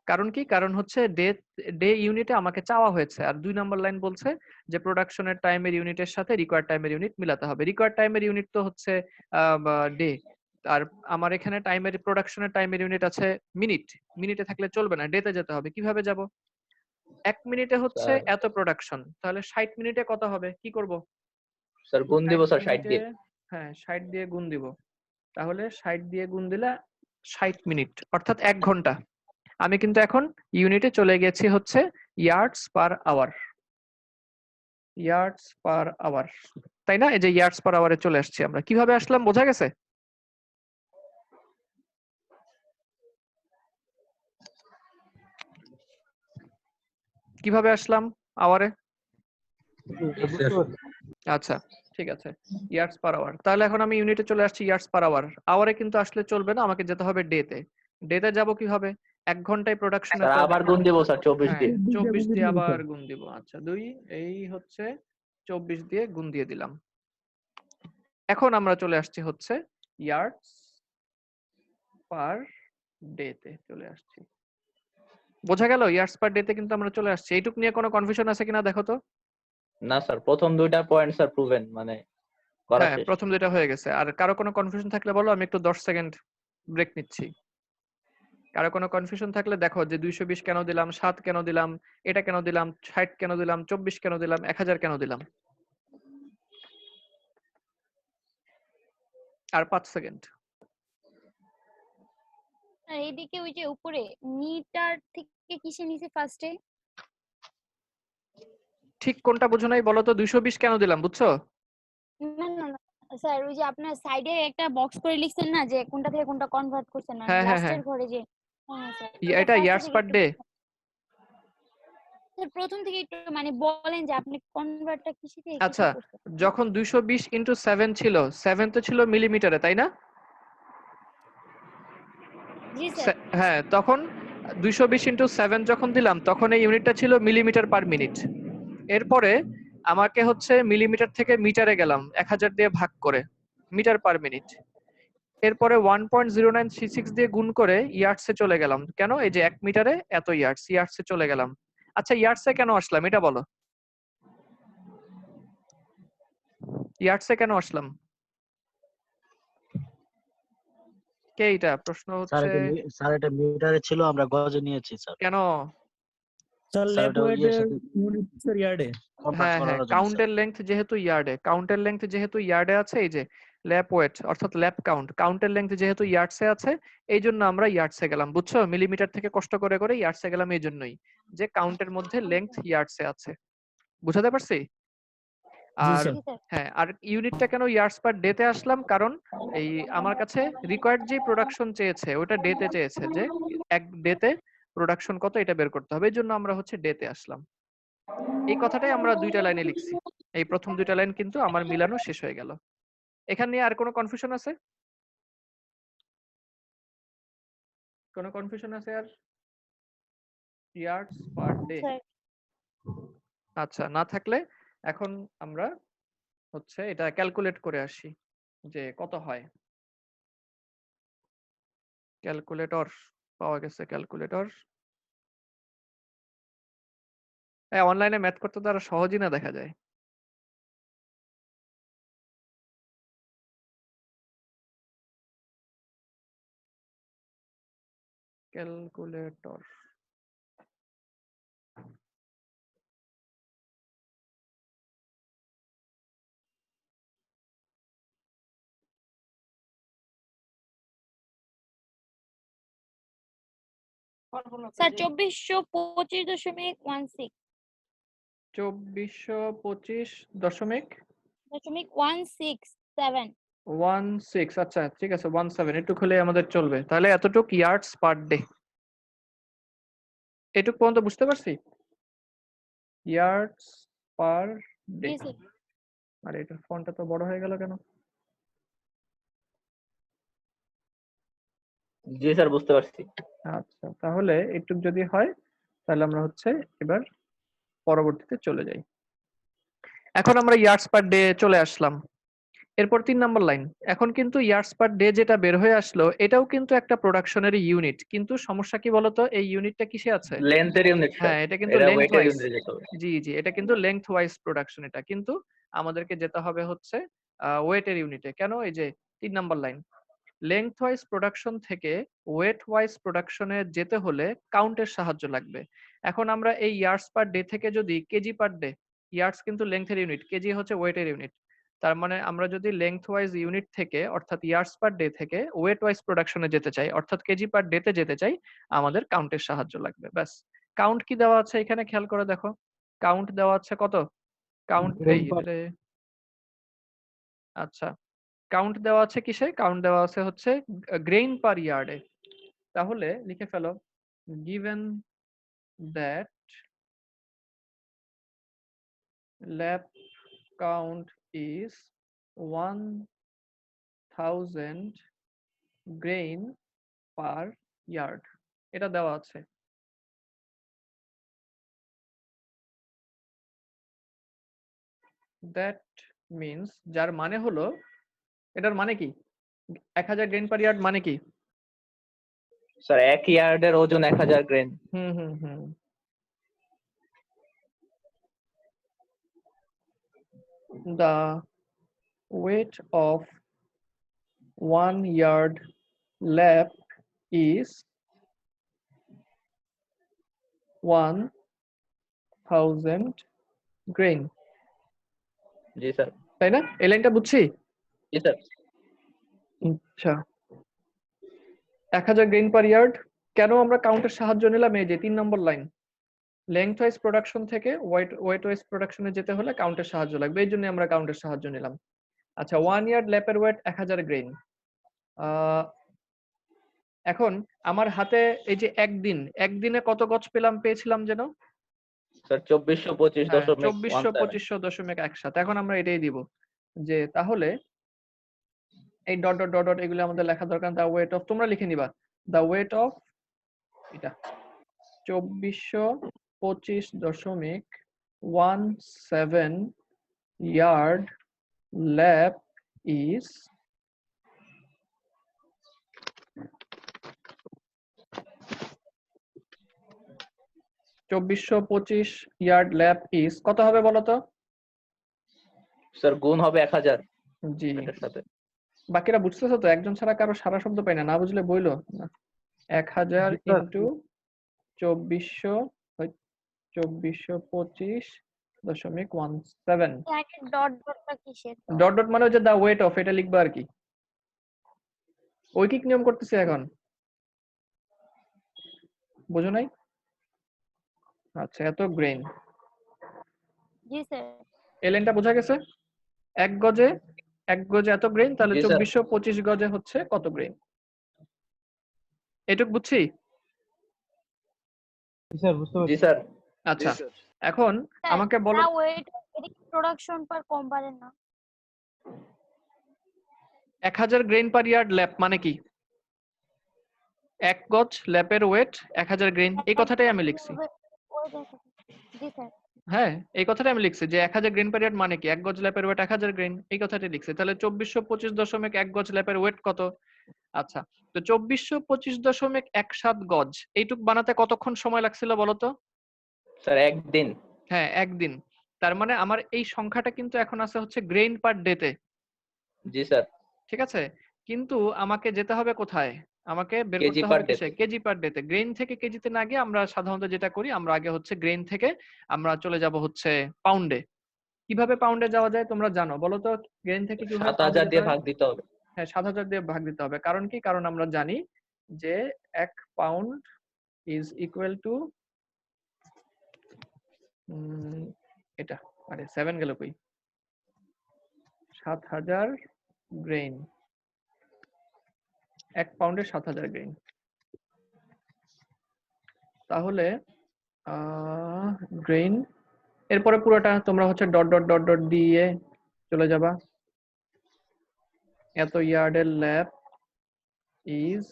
কারণ কি? কারণ হচ্ছে ডে ইউনিটে আমাকে চাওয়া হয়েছে। আর 2 নাম্বার লাইন বলছে যে প্রোডাকশনের টাইমের ইউনিটের সাথে রিকোয়ার্ড টাইমের ইউনিট মিলাতে হবে। রিকোয়ার্ড টাইমের ইউনিট তো হচ্ছে ডে। আর আমার এখানে প্রোডাকশনের টাইমের ইউনিট আছে মিনিট। মিনিটে থাকলে চলবে না। ডে তে যেতে হবে। কিভাবে যাব? 1 মিনিটে হচ্ছে স্যার এত প্রোডাকশন, তাহলে 60 মিনিটে কত হবে, কি করব? স্যার গুণ দিব 60 স্যার 60 মিনিটে দিয়ে। হ্যাঁ 60 দিয়ে গুণ দিব, তাহলে 60 দিয়ে গুণ দিলে 60 মিনিট অর্থাৎ 1 ঘন্টা। আমি কিন্তু এখন ইউনিটে চলে গেছি হচ্ছে ইয়ার্ডস পার আওয়ার, ইয়ার্ডস পার আওয়ার, তাই না? এই যে ইয়ার্ডস পার আওয়ারে চলে আসছি আমরা। কিভাবে আসলাম বোঝা গেছে? কিভাবে আসলাম আওয়ারে? বুঝতে পারছি। আচ্ছা ঠিক আছে, ইয়ার্ডস পার আওয়ার। তাহলে এখন আমি ইউনিটে চলে আসছি ইয়ার্ডস পার আওয়ার। আওয়ারে কিন্তু আসলে চলবে না, আমাকে যেতে হবে ডেতে। ডেতে যাব কিভাবে? 1 ঘন্টায় প্রোডাকশনে স্যার আবার গুণ দিব স্যার 24 হ্যাঁ দিয়ে। 24 দিয়ে আবার গুণ দিব। আচ্ছা 2 এই হচ্ছে 24 দিয়ে গুণ দিয়ে দিলাম। এখন আমরা চলে আসছি হচ্ছে ইয়ার্ডস পার ডেতে চলে আসছি। বোঝা গেল? ইয়ার্ডস পার ডেতে কিন্তু আমরা চলে আসছি। এইটুক নিয়ে কোনো কনফিউশন আছে কিনা দেখো তো? না স্যার প্রথম দুইটা পয়েন্ট স্যার প্রুভেন মানে করা হ্যাঁ শেষ। প্রথম দুইটা হয়ে গেছে। আর কারো কোনো কনফিউশন থাকলে বলো, আমি একটু 10 সেকেন্ড ব্রেক নিচ্ছি। কারো কোনো কনফিউশন থাকলে দেখো যে 220 কেন দিলাম, 7 কেন দিলাম, এটা কেন দিলাম, 60 কেন দিলাম, 24 কেন দিলাম, 1000 কেন দিলাম। আর 5 সেকেন্ড। আর এইদিকে ওই যে উপরে মিটার থেকে কিসে নিচে ফার্স্টে? ঠিক কোনটা বুঝো নাই বলো তো? 220 কেন দিলাম বুঝছো? না না না স্যার, ওই যে আপনার সাইডে একটা বক্স করে লিখছেন না যে কোনটা থেকে কোনটা কনভার্ট করছেন, মানে হ্যাঁ হ্যাঁ হ্যাঁ, লাস্টের ঘরে যে। হ্যাঁ স্যার, এটা এটা ফার্স্ট ইয়ার্স থেকে পার একটু ডে। স্যার প্রথম থেকে একটু মানে বলেন যে আপনি কনভার্টটা কিসে থেকে আচ্ছা কিসে করছেন। যখন 220 ইন্টু 7 ছিল, 7 তো ছিল মিলিমিটারে তাই না? জি স্যার। হ্যাঁ তখন 220 ইন্টু 7 যখন দিলাম তখন এই ইউনিটটা ছিল মিলিমিটার পার মিনিট। এরপরে আমাকে হচ্ছে মিলিমিটার থেকে মিটারে গেলাম 1000 দিয়ে ভাগ করে, মিটার পার মিনিট। এরপরে 1.0936 দিয়ে গুণ করে ইয়ার্ডসে চলে গেলাম। কেন? এই যে 1 মিটারে এত ইয়ার্ডস, ইয়ার্ডসে চলে গেলাম। আচ্ছা ইয়ার্ডসে কেন আসলাম এটা বলো? ইয়ার্ডসে কেন আসলাম? কে এটা প্রশ্ন স্যার হচ্ছে? স্যার এটা মিটারে ছিল, আমরা গজে নিয়েছি স্যার। কেন? স্যার স্যার ল্যাব এটা ইয়ের ওয়েটের সাথে ইউনিট স্যার ইয়ার্ডে। কনভার্ট হ্যাঁ হ্যাঁ করানোর জন্য স্যার। কাউন্টের লেংথ যেহেতু ইয়ার্ডে, কাউন্টের লেংথ যেহেতু ইয়ার্ডে আছে, এই যে ল্যাব ওয়েট অর্থাৎ ল্যাব কাউন্ট, কাউন্টের লেংথ যেহেতু ইয়ার্ডসে আছে এই জন্য আমরা ইয়ার্ডসে গেলাম। বুঝছো? মিলিমিটার থেকে কষ্ট করে করে ইয়ার্ডসে গেলাম এই জন্যই যে কাউন্টের মধ্যে লেংথ ইয়ার্ডসে আছে। বুঝাতে পারছি? জি আর স্যার। জি স্যার। হ্যাঁ আর ইউনিটটা কেন ইয়ার্ডস পার ডেতে আসলাম? কারণ এই আমার কাছে রিকোয়ার্ড যে প্রোডাকশন চেয়েছে ওটা ডেতে চেয়েছে, যে এক ডেতে প্রোডাকশন কত এটা বের করতে হবে, এই জন্য আমরা হচ্ছে ডেতে আসলাম। এই কথাটাই আমরা দুইটা লাইনে লিখছি। এই প্রথম দুইটা লাইন কিন্তু আমার মিলানো শেষ হয়ে গেল। এখানে নিয়ে আর কোনো কনফিউশন আছে? কোনো কনফিউশন আছে আর? ইয়ার্ডস পার ডে। স্যার আচ্ছা না থাকলে এখন আমরা হচ্ছে এটা ক্যালকুলেট করে আসি যে কত হয়। ক্যালকুলেটর পাওয়া গেছে, ক্যালকুলেটর। হ্যাঁ অনলাইনে ম্যাথ করতে তো আরো সহজই না দেখা যায়। ক্যালকুলেটর স্যার 2425.16 2425.16 আচ্ছা ঠিক আছে 17 একটু হলে আমাদের চলবে। তাহলে এতটুক ইয়ার্ডস পার ডে, এটুক পর্যন্ত বুঝতে পারছি? ইয়ার্ডস পার ডে। জি স্যার। আর এটা ফন্টটা তো বড় হয়ে গেল কেন? জি স্যার বুঝতে পারছি। আচ্ছা তাহলে একটু যদি হয় তাহলে আমরা হচ্ছে এবার পরবর্তীতে চলে যাই। এখন আমরা ইয়ার্ডস পার ডে চলে আসলাম। এরপর 3 নাম্বার লাইন। এখন কিন্তু ইয়ার্ডস পার ডে যেটা বের হয়ে আসলো এটাও কিন্তু একটা প্রোডাকশনের ইউনিট, কিন্তু সমস্যা কি বলতো? এই ইউনিটটা কিসে আছে? লেন্থের ইউনিট স্যার। হ্যাঁ এটা কিন্তু এটা লেংথ ওয়েটের ওয়াইজ। ইউনিট যেতে হবে। জি জি এটা কিন্তু লেংথ ওয়াইজ প্রোডাকশন। এটা কিন্তু আমাদেরকে যেতে হবে হচ্ছে ওয়েটের ইউনিটে। কেন? এই যে 3 number line, length wise production থেকে ওয়েট ওয়াইজ প্রোডাকশনে যেতে হলে কাউন্টের সাহায্য লাগবে। এখন আমরা এই ইয়ার্স পার ডে থেকে যদি কেজি পার ডে, ইয়ার্স কিন্তু লেংথের ইউনিট, কেজি হচ্ছে ওয়েটের ইউনিট, তার মানে আমরা যদি লেংথ ওয়াইজ ইউনিট থেকে অর্থাৎ ইয়ার্স পার ডে থেকে ওয়েট ওয়াইজ প্রোডাকশনে যেতে চাই অর্থাৎ কেজি পার ডে তে যেতে চাই, আমাদের কাউন্টের সাহায্য লাগবে। ব্যাস, কাউন্ট কি দেওয়া আছে এখানে খেয়াল করে দেখো, কাউন্ট দেওয়া আছে কত, কাউন্ট এই আচ্ছা, কাউন্ট দেওয়া আছে কিসে, কাউন্ট দেওয়া আছে হচ্ছে গ্রেইন পার ইয়ার্ডে। তাহলে লিখে ফেলো, given that lap count is 1000 grain per yard, এটা দেওয়া আছে। That means, যার মানে হলো, এটার মানে কি, 1000 গ্রেন পার ইয়ার্ড মানে কি? স্যার 1 ইয়ার্ডের ওজন 1000 grain. Hmm hmm hmm the weight of 1 yard lap is 1000 grain, G sir. তাই না? এই লাইনটা বুঝছি? জি স্যার। আচ্ছা, 1000 গ্রেন পার ইয়ার্ড, কেন আমরা কাউন্টের সাহায্য নিলাম? এই যে 3 নম্বর লাইন, লেংথ ওয়াইজ প্রোডাকশন থেকে ওয়েট ওয়াইজ প্রোডাকশনে যেতে হলে কাউন্টের সাহায্য লাগবে, এই জন্য আমরা কাউন্টের সাহায্য নিলাম। আচ্ছা, 1 ইয়ার্ড ল্যাপের ওয়েট 1000 গ্রেন। এখন আমার হাতে এই যে একদিনে কত গজ পেয়েছিলাম যেন স্যার 2425.17। 2425.17। এখন আমরা এটাই দিব যে তাহলে এই ডট ডট ডট ডট এগুলো আমাদের লেখা দরকার। দা ওয়েট অফ, তোমরা লিখে নিবা, দা ওয়েট অফ এটা 2425.17 yard lap is 2425 yard lap is কত হবে বলো তো? স্যার গুণ হবে 1000 জি, এটার সাথে। বাকিরা বুঝতেছো তো? একজন ছাড়া কারো সারা শব্দ পাই না, না বুঝলে বইলো না। 1000 ইন্টু 2425.17। ডট ডটটা কিসের? ডট ডট মানে হচ্ছে দা ওয়েট অফ, এটা লিখবা আর কি। ঐকিক নিয়ম করতেছি এখন, বুঝো নাই? আচ্ছা, এত গ্রেন, জি স্যার। এই লাইনটা বোঝা গেছে? এক গজে এত গ্রেন, তাহলে জি, স্যার। 2425 গজে হচ্ছে কত গ্রেন, এটুক বুঝছি? স্যার বুঝতে জি পারছি। স্যার। আচ্ছা, এখন আমাকে বলো, দা ওয়েট প্রোডাকশন পার কম্পারেন্ট না? 1000 গ্রেন পার ইয়ার্ড ল্যাপ মানে কি? এক গজ ল্যাপের ওয়েট 1000 গ্রেন, এই কথাটাই আমি লিখছি। জি স্যার। হ্যাঁ, এই কথাটাই আমি লিখছি যে 1000 গ্রেন পার ইয়ার্ড মানে কি, এক গজ ল্যাপের ওয়েট 1000 গ্রেন, এই কথাটাই লিখছি। তাহলে 2425.1 গজ ল্যাপের ওয়েট কত? আচ্ছা, তো 2425.17 গজ এইটুক বানাতে কতক্ষণ সময় লাগছিল বলো তো? স্যার একদিন। হ্যাঁ, একদিন। তার মানে আমার এই সংখ্যাটা কিন্তু এখন আছে হচ্ছে গ্রেন পার ডে তে। জি স্যার। ঠিক আছে, কিন্তু আমাকে যেতে হবে কোথায়? আমাকে বের কেজি করতে পার হবে ডে। কিসে? কেজি পার ডে তে। গ্রেন থেকে কেজিতে না গিয়ে আমরা সাধারণত যেটা করি, আমরা আগে হচ্ছে গ্রেন থেকে আমরা চলে যাব হচ্ছে পাউন্ডে। কিভাবে পাউন্ডে যাওয়া যায় তোমরা জানো? বলো তো, গ্রেন থেকে কিভাবে পাউন্ডে 7000 যেতে দিয়ে হয়? ভাগ দিতে হবে। হ্যাঁ, 7000 দিয়ে ভাগ দিতে হবে। কারণ কি? কারণ আমরা জানি যে 1 পাউন্ড ইজ ইকুয়াল টু এটা, আরে 7 গেল কই, 7000 গ্রেন। 1 পাউন্ডে 7000 গ্রেন। তাহলে গ্রেন, এরপরে পুরোটা তোমরা হচ্ছে ডট ডট ডট ডট দিয়ে চলে যাবা। এত ইয়ার্ডের ল্যাপ ইজ,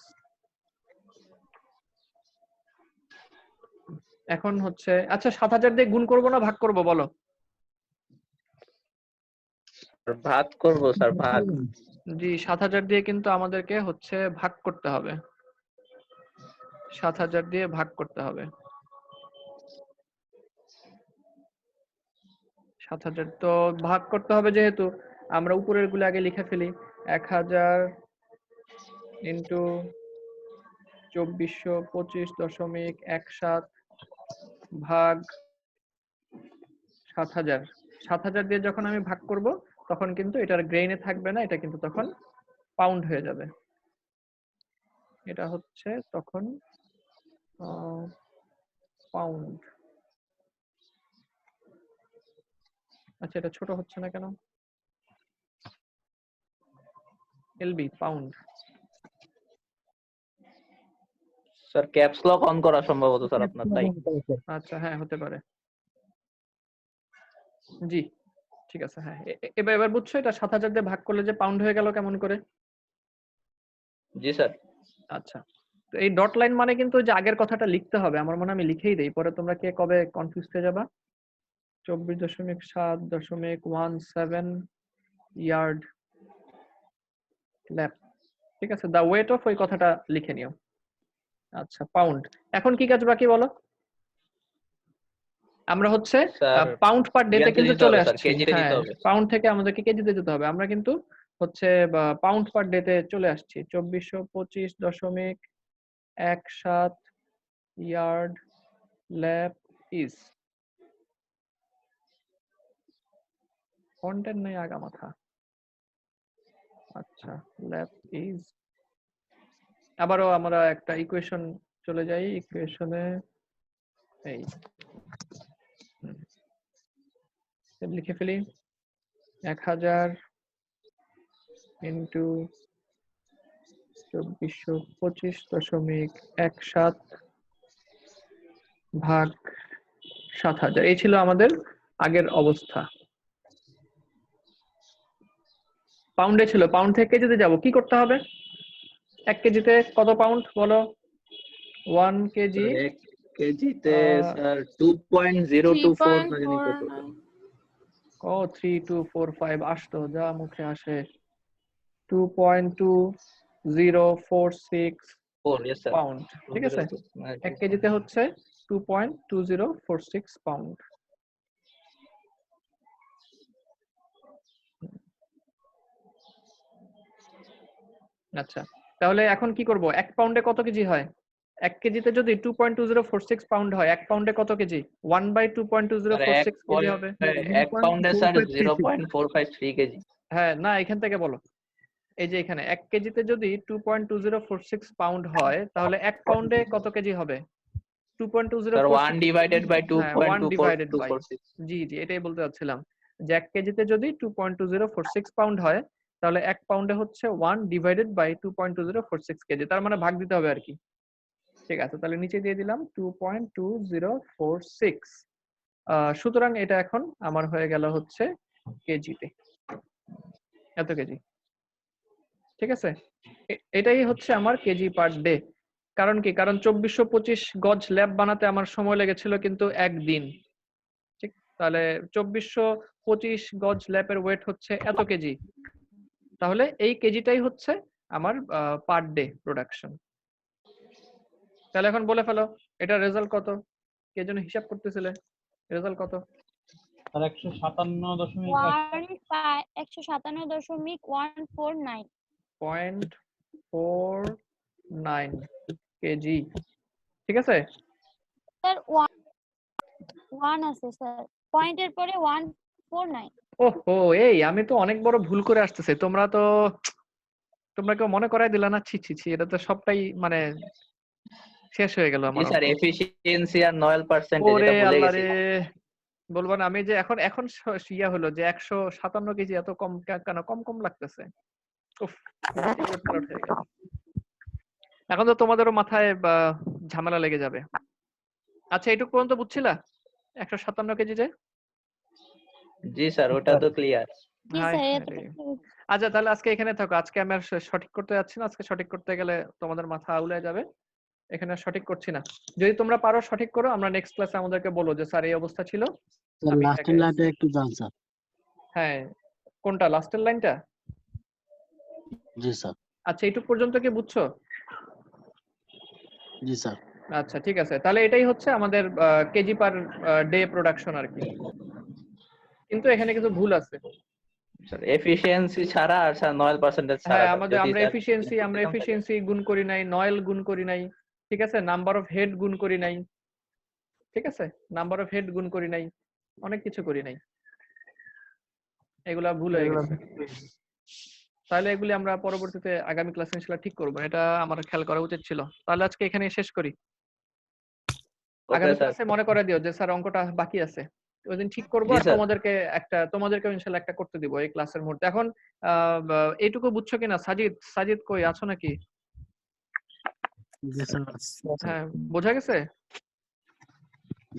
এখন হচ্ছে আচ্ছা 7000 দিয়ে গুণ করবো না ভাগ করবো বলো? ভাগ করব স্যার, ভাগ। জি, 7000 দিয়ে কিন্তু আমাদেরকে হচ্ছে ভাগ করতে হবে, 7000 দিয়ে ভাগ করতে হবে। 7000 তো ভাগ করতে হবে, যেহেতু আমরা উপরের গুলো আগে লিখে ফেলি। 1000 ইন্টু 2425.17 ভাগ 7000, 7000 দিয়ে যখন আমি ভাগ করব তখন কিন্তু এটার গ্রেইনে থাকবে না, এটা কিন্তু তখন পাউন্ড হয়ে যাবে। এটা হচ্ছে তখন পাউন্ড। আচ্ছা, এটা ছোট হচ্ছে না কেন? LB pound. Sir caps lock on করা সম্ভবত স্যার আপনার, তাই? আচ্ছা, হ্যাঁ হতে পারে। জি ঠিক আছে, হ্যাঁ এবার বুঝছো এটা 7000 দিয়ে ভাগ করলে যে পাউন্ড হয়ে গেল কেমন করে? জি স্যার। আচ্ছা, তো এই ডট লাইন মানে কিন্তু ওই যে আগের কথাটা লিখতে হবে, আমার মনে হয় আমি লিখেই দেই, পরে তোমরা কে কবে কনফিউজ হয়ে যাবা। 24.7.17 ইয়ার্ড ল্যাপ, ঠিক আছে, দা ওয়েট অফ ওই কথাটা লিখে নিও। আচ্ছা, পাউন্ড। এখন কি কাজ বাকি বলো? আমরা হচ্ছে স্যার পাউন্ড পার ডেতে ইয়াতে কিন্তু দিতে চলে হবে স্যার, আসছি। কেজিতে দিতে হ্যাঁ, হবে। পাউন্ড থেকে আমাদেরকে কেজিতে যেতে হবে, আমরা কিন্তু হচ্ছে পাউন্ড পার ডেতে চলে আসছি। 2425.17 ইয়ার্ড ল্যাপ ইজ, ফন্টের নাই আগা মাথা। আচ্ছা, ল্যাপ ইজ, আবারও আমরা একটা ইকুয়েশন চলে যাই, ইকুয়েশনে এই লিখে ফেলি 1000 ইন্টু 2425.17 ভাগ 7000, এই ছিল আমাদের আগের অবস্থা। পাউন্ডে ছিল, পাউন্ড থেকে কেজিতে যাব, কি করতে হবে? 1 কেজিতে কত পাউন্ড বলো? 1 কেজি এক কেজিতে স্যার 2.024 না জানি কত। 3245 আসতো, যা মুখে আসে। 2.2046 4, yes sir। পাউন্ড, ঠিক আছে। 1 কেজিতে হচ্ছে 2.2046 পাউন্ড। আচ্ছা, তাহলে এখন কি করব? 1 পাউন্ডে কত কেজি হয়? 1 কেজিতে যদি 2.2046 পাউন্ড হয়, 1 পাউন্ডে কত কেজি? 1/2.2046 কেজি হবে। 1 পাউন্ডে স্যার 0.453 কেজি। হ্যাঁ, না এখান থেকে বলো। এই যে এখানে 1 কেজিতে যদি 2.2046 পাউন্ড হয়, তাহলে 1 পাউন্ডে কত কেজি হবে? 2.2046 স্যার 1 ডিভাইডেড বাই হ্যাঁ, 1 divided by 2.24246। জি এটাই বলতে চাচ্ছিলাম যে 1 কেজিতে যদি 2.2046 পাউন্ড হয়, তাহলে 1 পাউন্ডে হচ্ছে 1 ডিভাইডেড বাই 2.2046 কেজি, তার মানে ভাগ দিতে হবে আর কি। ঠিক আছে, তাহলে নিচে দিয়ে দিলাম 2.2046। সুতরাং এটা এখন আমার হয়ে গেল হচ্ছে কেজিতে, এত কেজি, ঠিক আছে। এটাই হচ্ছে আমার কেজি পার ডে। কারণ কি? কারণ 2425 গজ ল্যাব বানাতে আমার সময় লেগেছিল কিন্তু 1 দিন, ঠিক। তাহলে 2425 গজ ল্যাপের ওয়েট হচ্ছে এত কেজি, তাহলে এই কেজিটাই হচ্ছে আমার পার ডে প্রোডাকশন। তাহলে এখন বলে ফেলো এটা রেজাল্ট কত? কে যেন হিসাব করতেছিলে, রেজাল্ট কত? আর 157.1 157.149 0.49 কেজি, ঠিক আছে। স্যার 1 আছে স্যার, পয়েন্টের পরে 149। ওহো, এই আমি তো অনেক বড় ভুল করে আসতেছি, তোমরা কেউ মনে করাই দিলা না? ছি ছি ছি, এটা তো সবটাই মানে শেষ হয়ে গেল জি আমার স্যার, অঙ্ক। এফিশিয়েন্সি আর নয়েল পার্সেন্টেজ ওরে এটা ভুলে আল্লাহ গেছি। রে, বলবো না আমি যে এখন ইয়া হলো যে 157 কেজি এত কম কেন, কম কম লাগতেছে। উফ, উলটপালট হয়ে গেল। এখন তো তোমাদেরও মাথায় ঝামেলা লেগে যাবে। আচ্ছা, এইটুকু পর্যন্ত বুঝছিলা 157 কেজি যে? জি স্যার, ওটা তো ক্লিয়ার। জি হায় স্যার, হায় রে। আচ্ছা, তাহলে আজকে এখানে থাকো, আজকে আমি আর সঠিক করতে যাচ্ছি না, আজকে সঠিক করতে গেলে তোমাদের মাথা আউলে যাবে, এখানে আর সঠিক করছি না। যদি তোমরা পারো সঠিক করো, আমরা নেক্সট ক্লাসে আমাদেরকে বলো যে স্যার এই অবস্থা ছিল। আমি লাস্টের এটাকে- লাইনটা একটু জান স্যার। হ্যাঁ, কোনটা লাস্টের লাইনটা? জি স্যার। আচ্ছা, এইটুকু পর্যন্ত কি বুঝছো? জি স্যার। আচ্ছা ঠিক আছে, তাহলে এটাই হচ্ছে আমাদের কেজি পার ডে প্রোডাকশন আর কি, কিন্তু এখানে কিছু ভুল আছে। স্যার এফিশিয়েন্সি ছাড়া আর স্যার নয়েল পার্সেন্টেজ ছাড়া হ্যাঁ, স্যার, আমরা যদি স্যার এফিশিয়েন্সি গুণ করি নাই, নয়েল গুণ করি নাই, ঠিক আছে, নাম্বার অফ হেড গুণ করি নাই, ঠিক আছে, নাম্বার অফ হেড গুণ করি নাই, অনেক কিছু করি নাই, এগুলা ভুল হয়ে গেছে। তাহলে এগুলি আমরা পরবর্তীতে আগামী ক্লাসে ইনশাআল্লাহ ঠিক করবো, এটা আমার খেয়াল করা উচিত ছিল। তাহলে আজকে এখানে শেষ করি। ওকে আগামী স্যার। ক্লাসে মনে করে দিও যে স্যার অঙ্কটা বাকি আছে, ওইদিন ঠিক করবো। জি আর স্যার। তোমাদেরকেও ইনশাআল্লাহ একটা করতে দিব এই ক্লাসের মুহূর্তে। এখন এইটুকু বুঝছো কিনা? সাজিদ, সাজিদ কই আছো নাকি? জি স্যার। হ্যাঁ, বোঝা গেছে?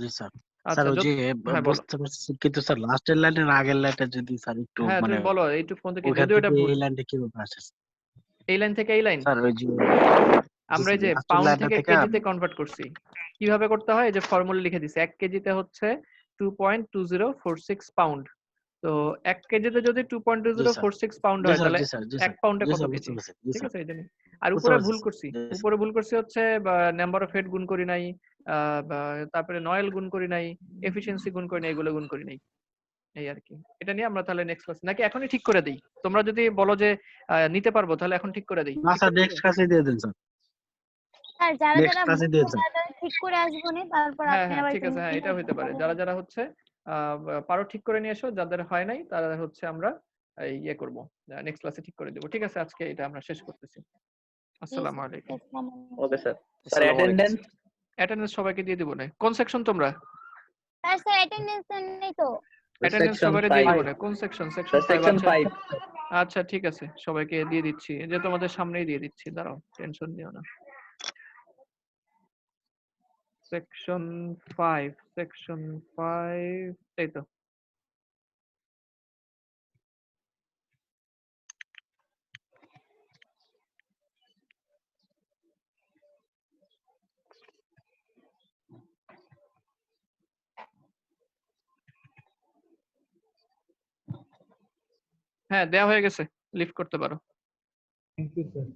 জি স্যার। স্যার আচ্ছা, ওই যে হ্যাঁ বলো। বুঝতে পারছি, কিন্তু স্যার লাস্টের লাইনের আগের লাইনটা যদি স্যার একটু হ্যাঁ মানে তুমি বলো এইটুকু পর্যন্ত কি, ওইখান যদিও এটা থেকে ভুল। এই লাইনটা কিভাবে আসে এই লাইন থেকে এই লাইন স্যার? ওই যে আমরা এই যে লাস্টের পাউন্ড লাইনটা থেকে থেকে কেজিতে কনভার্ট করছি। কিভাবে করতে হয়? এই যে ফর্মুলা লিখে দিছি, 1 কেজিতে হচ্ছে 2.2046 পাউন্ড। তো 1 কেজিতে যদি জি স্যার 2.2046 পাউন্ড জি হয় স্যার তাহলে জি স্যার জি 1 স্যার পাউন্ডে জি কত স্যার কেজি? বুঝতে পারছি। জি ঠিক স্যার আছে, এই জন্য। আর বুঝতে উপরে পারছি ভুল স্যার। করছি, জি স্যার। উপরে ভুল করছি হচ্ছে নাম্বার অফ হেড গুণ করি নাই, তারপরে নয়েল গুণ করি নাই, এফিশিয়েন্সি গুণ করি নাই, এগুলো গুণ করি নাই, এই আর কি। এটা নিয়ে আমরা তাহলে নেক্সট ক্লাস নাকি এখনই ঠিক করে দেই? তোমরা যদি বলো যে নিতে পারবো তাহলে এখন ঠিক করে দেই। না ঠিক স্যার, করে নেক্সট দিবো? ক্লাসে দিয়ে দেন স্যার। স্যার যারা নেক্সট যারা ক্লাসে বুঝবো দিয়ে দেন। তারা তারা ঠিক করে আসবো নি, তারপর হ্যাঁ আপনি হ্যাঁ আবার ঠিক আছে, হ্যাঁ এটা হইতে পারে। যারা যারা হচ্ছে পারো ঠিক করে নিয়ে এসো, যাদের হয় নাই তারা হচ্ছে আমরা ইয়ে করবো, নেক্সট ক্লাসে ঠিক করে দেবো। ঠিক আছে, আজকে এটা আমরা শেষ করতেছি। আসসালামু আলাইকুম। Okay sir. স্যার আসসালামু আলাইকুম। অ্যাটেন্ডেন্স অ্যাটেন্ডেন্স সবাইকে দিয়ে দিব না? কোন সেকশন তোমরা? স্যার স্যার অ্যাটেন্ডেন্স নেই তো। অ্যাটেন্ডেন্স সেকশন সবাইকে দিয়ে 5 দিব না? কোন সেকশন? Section sir 5। সেকশন আচ্ছা 5 আচ্ছা ঠিক আছে, সবাইকে দিয়ে দিচ্ছি, যে তোমাদের সামনেই দিয়ে দিচ্ছি, দাঁড়াও টেনশন নিও না। সেকশন 5, সেকশন 5, এই তো। হ্যাঁ দেয়া হয়ে গেছে, লিফট করতে পারো। Thank you sir.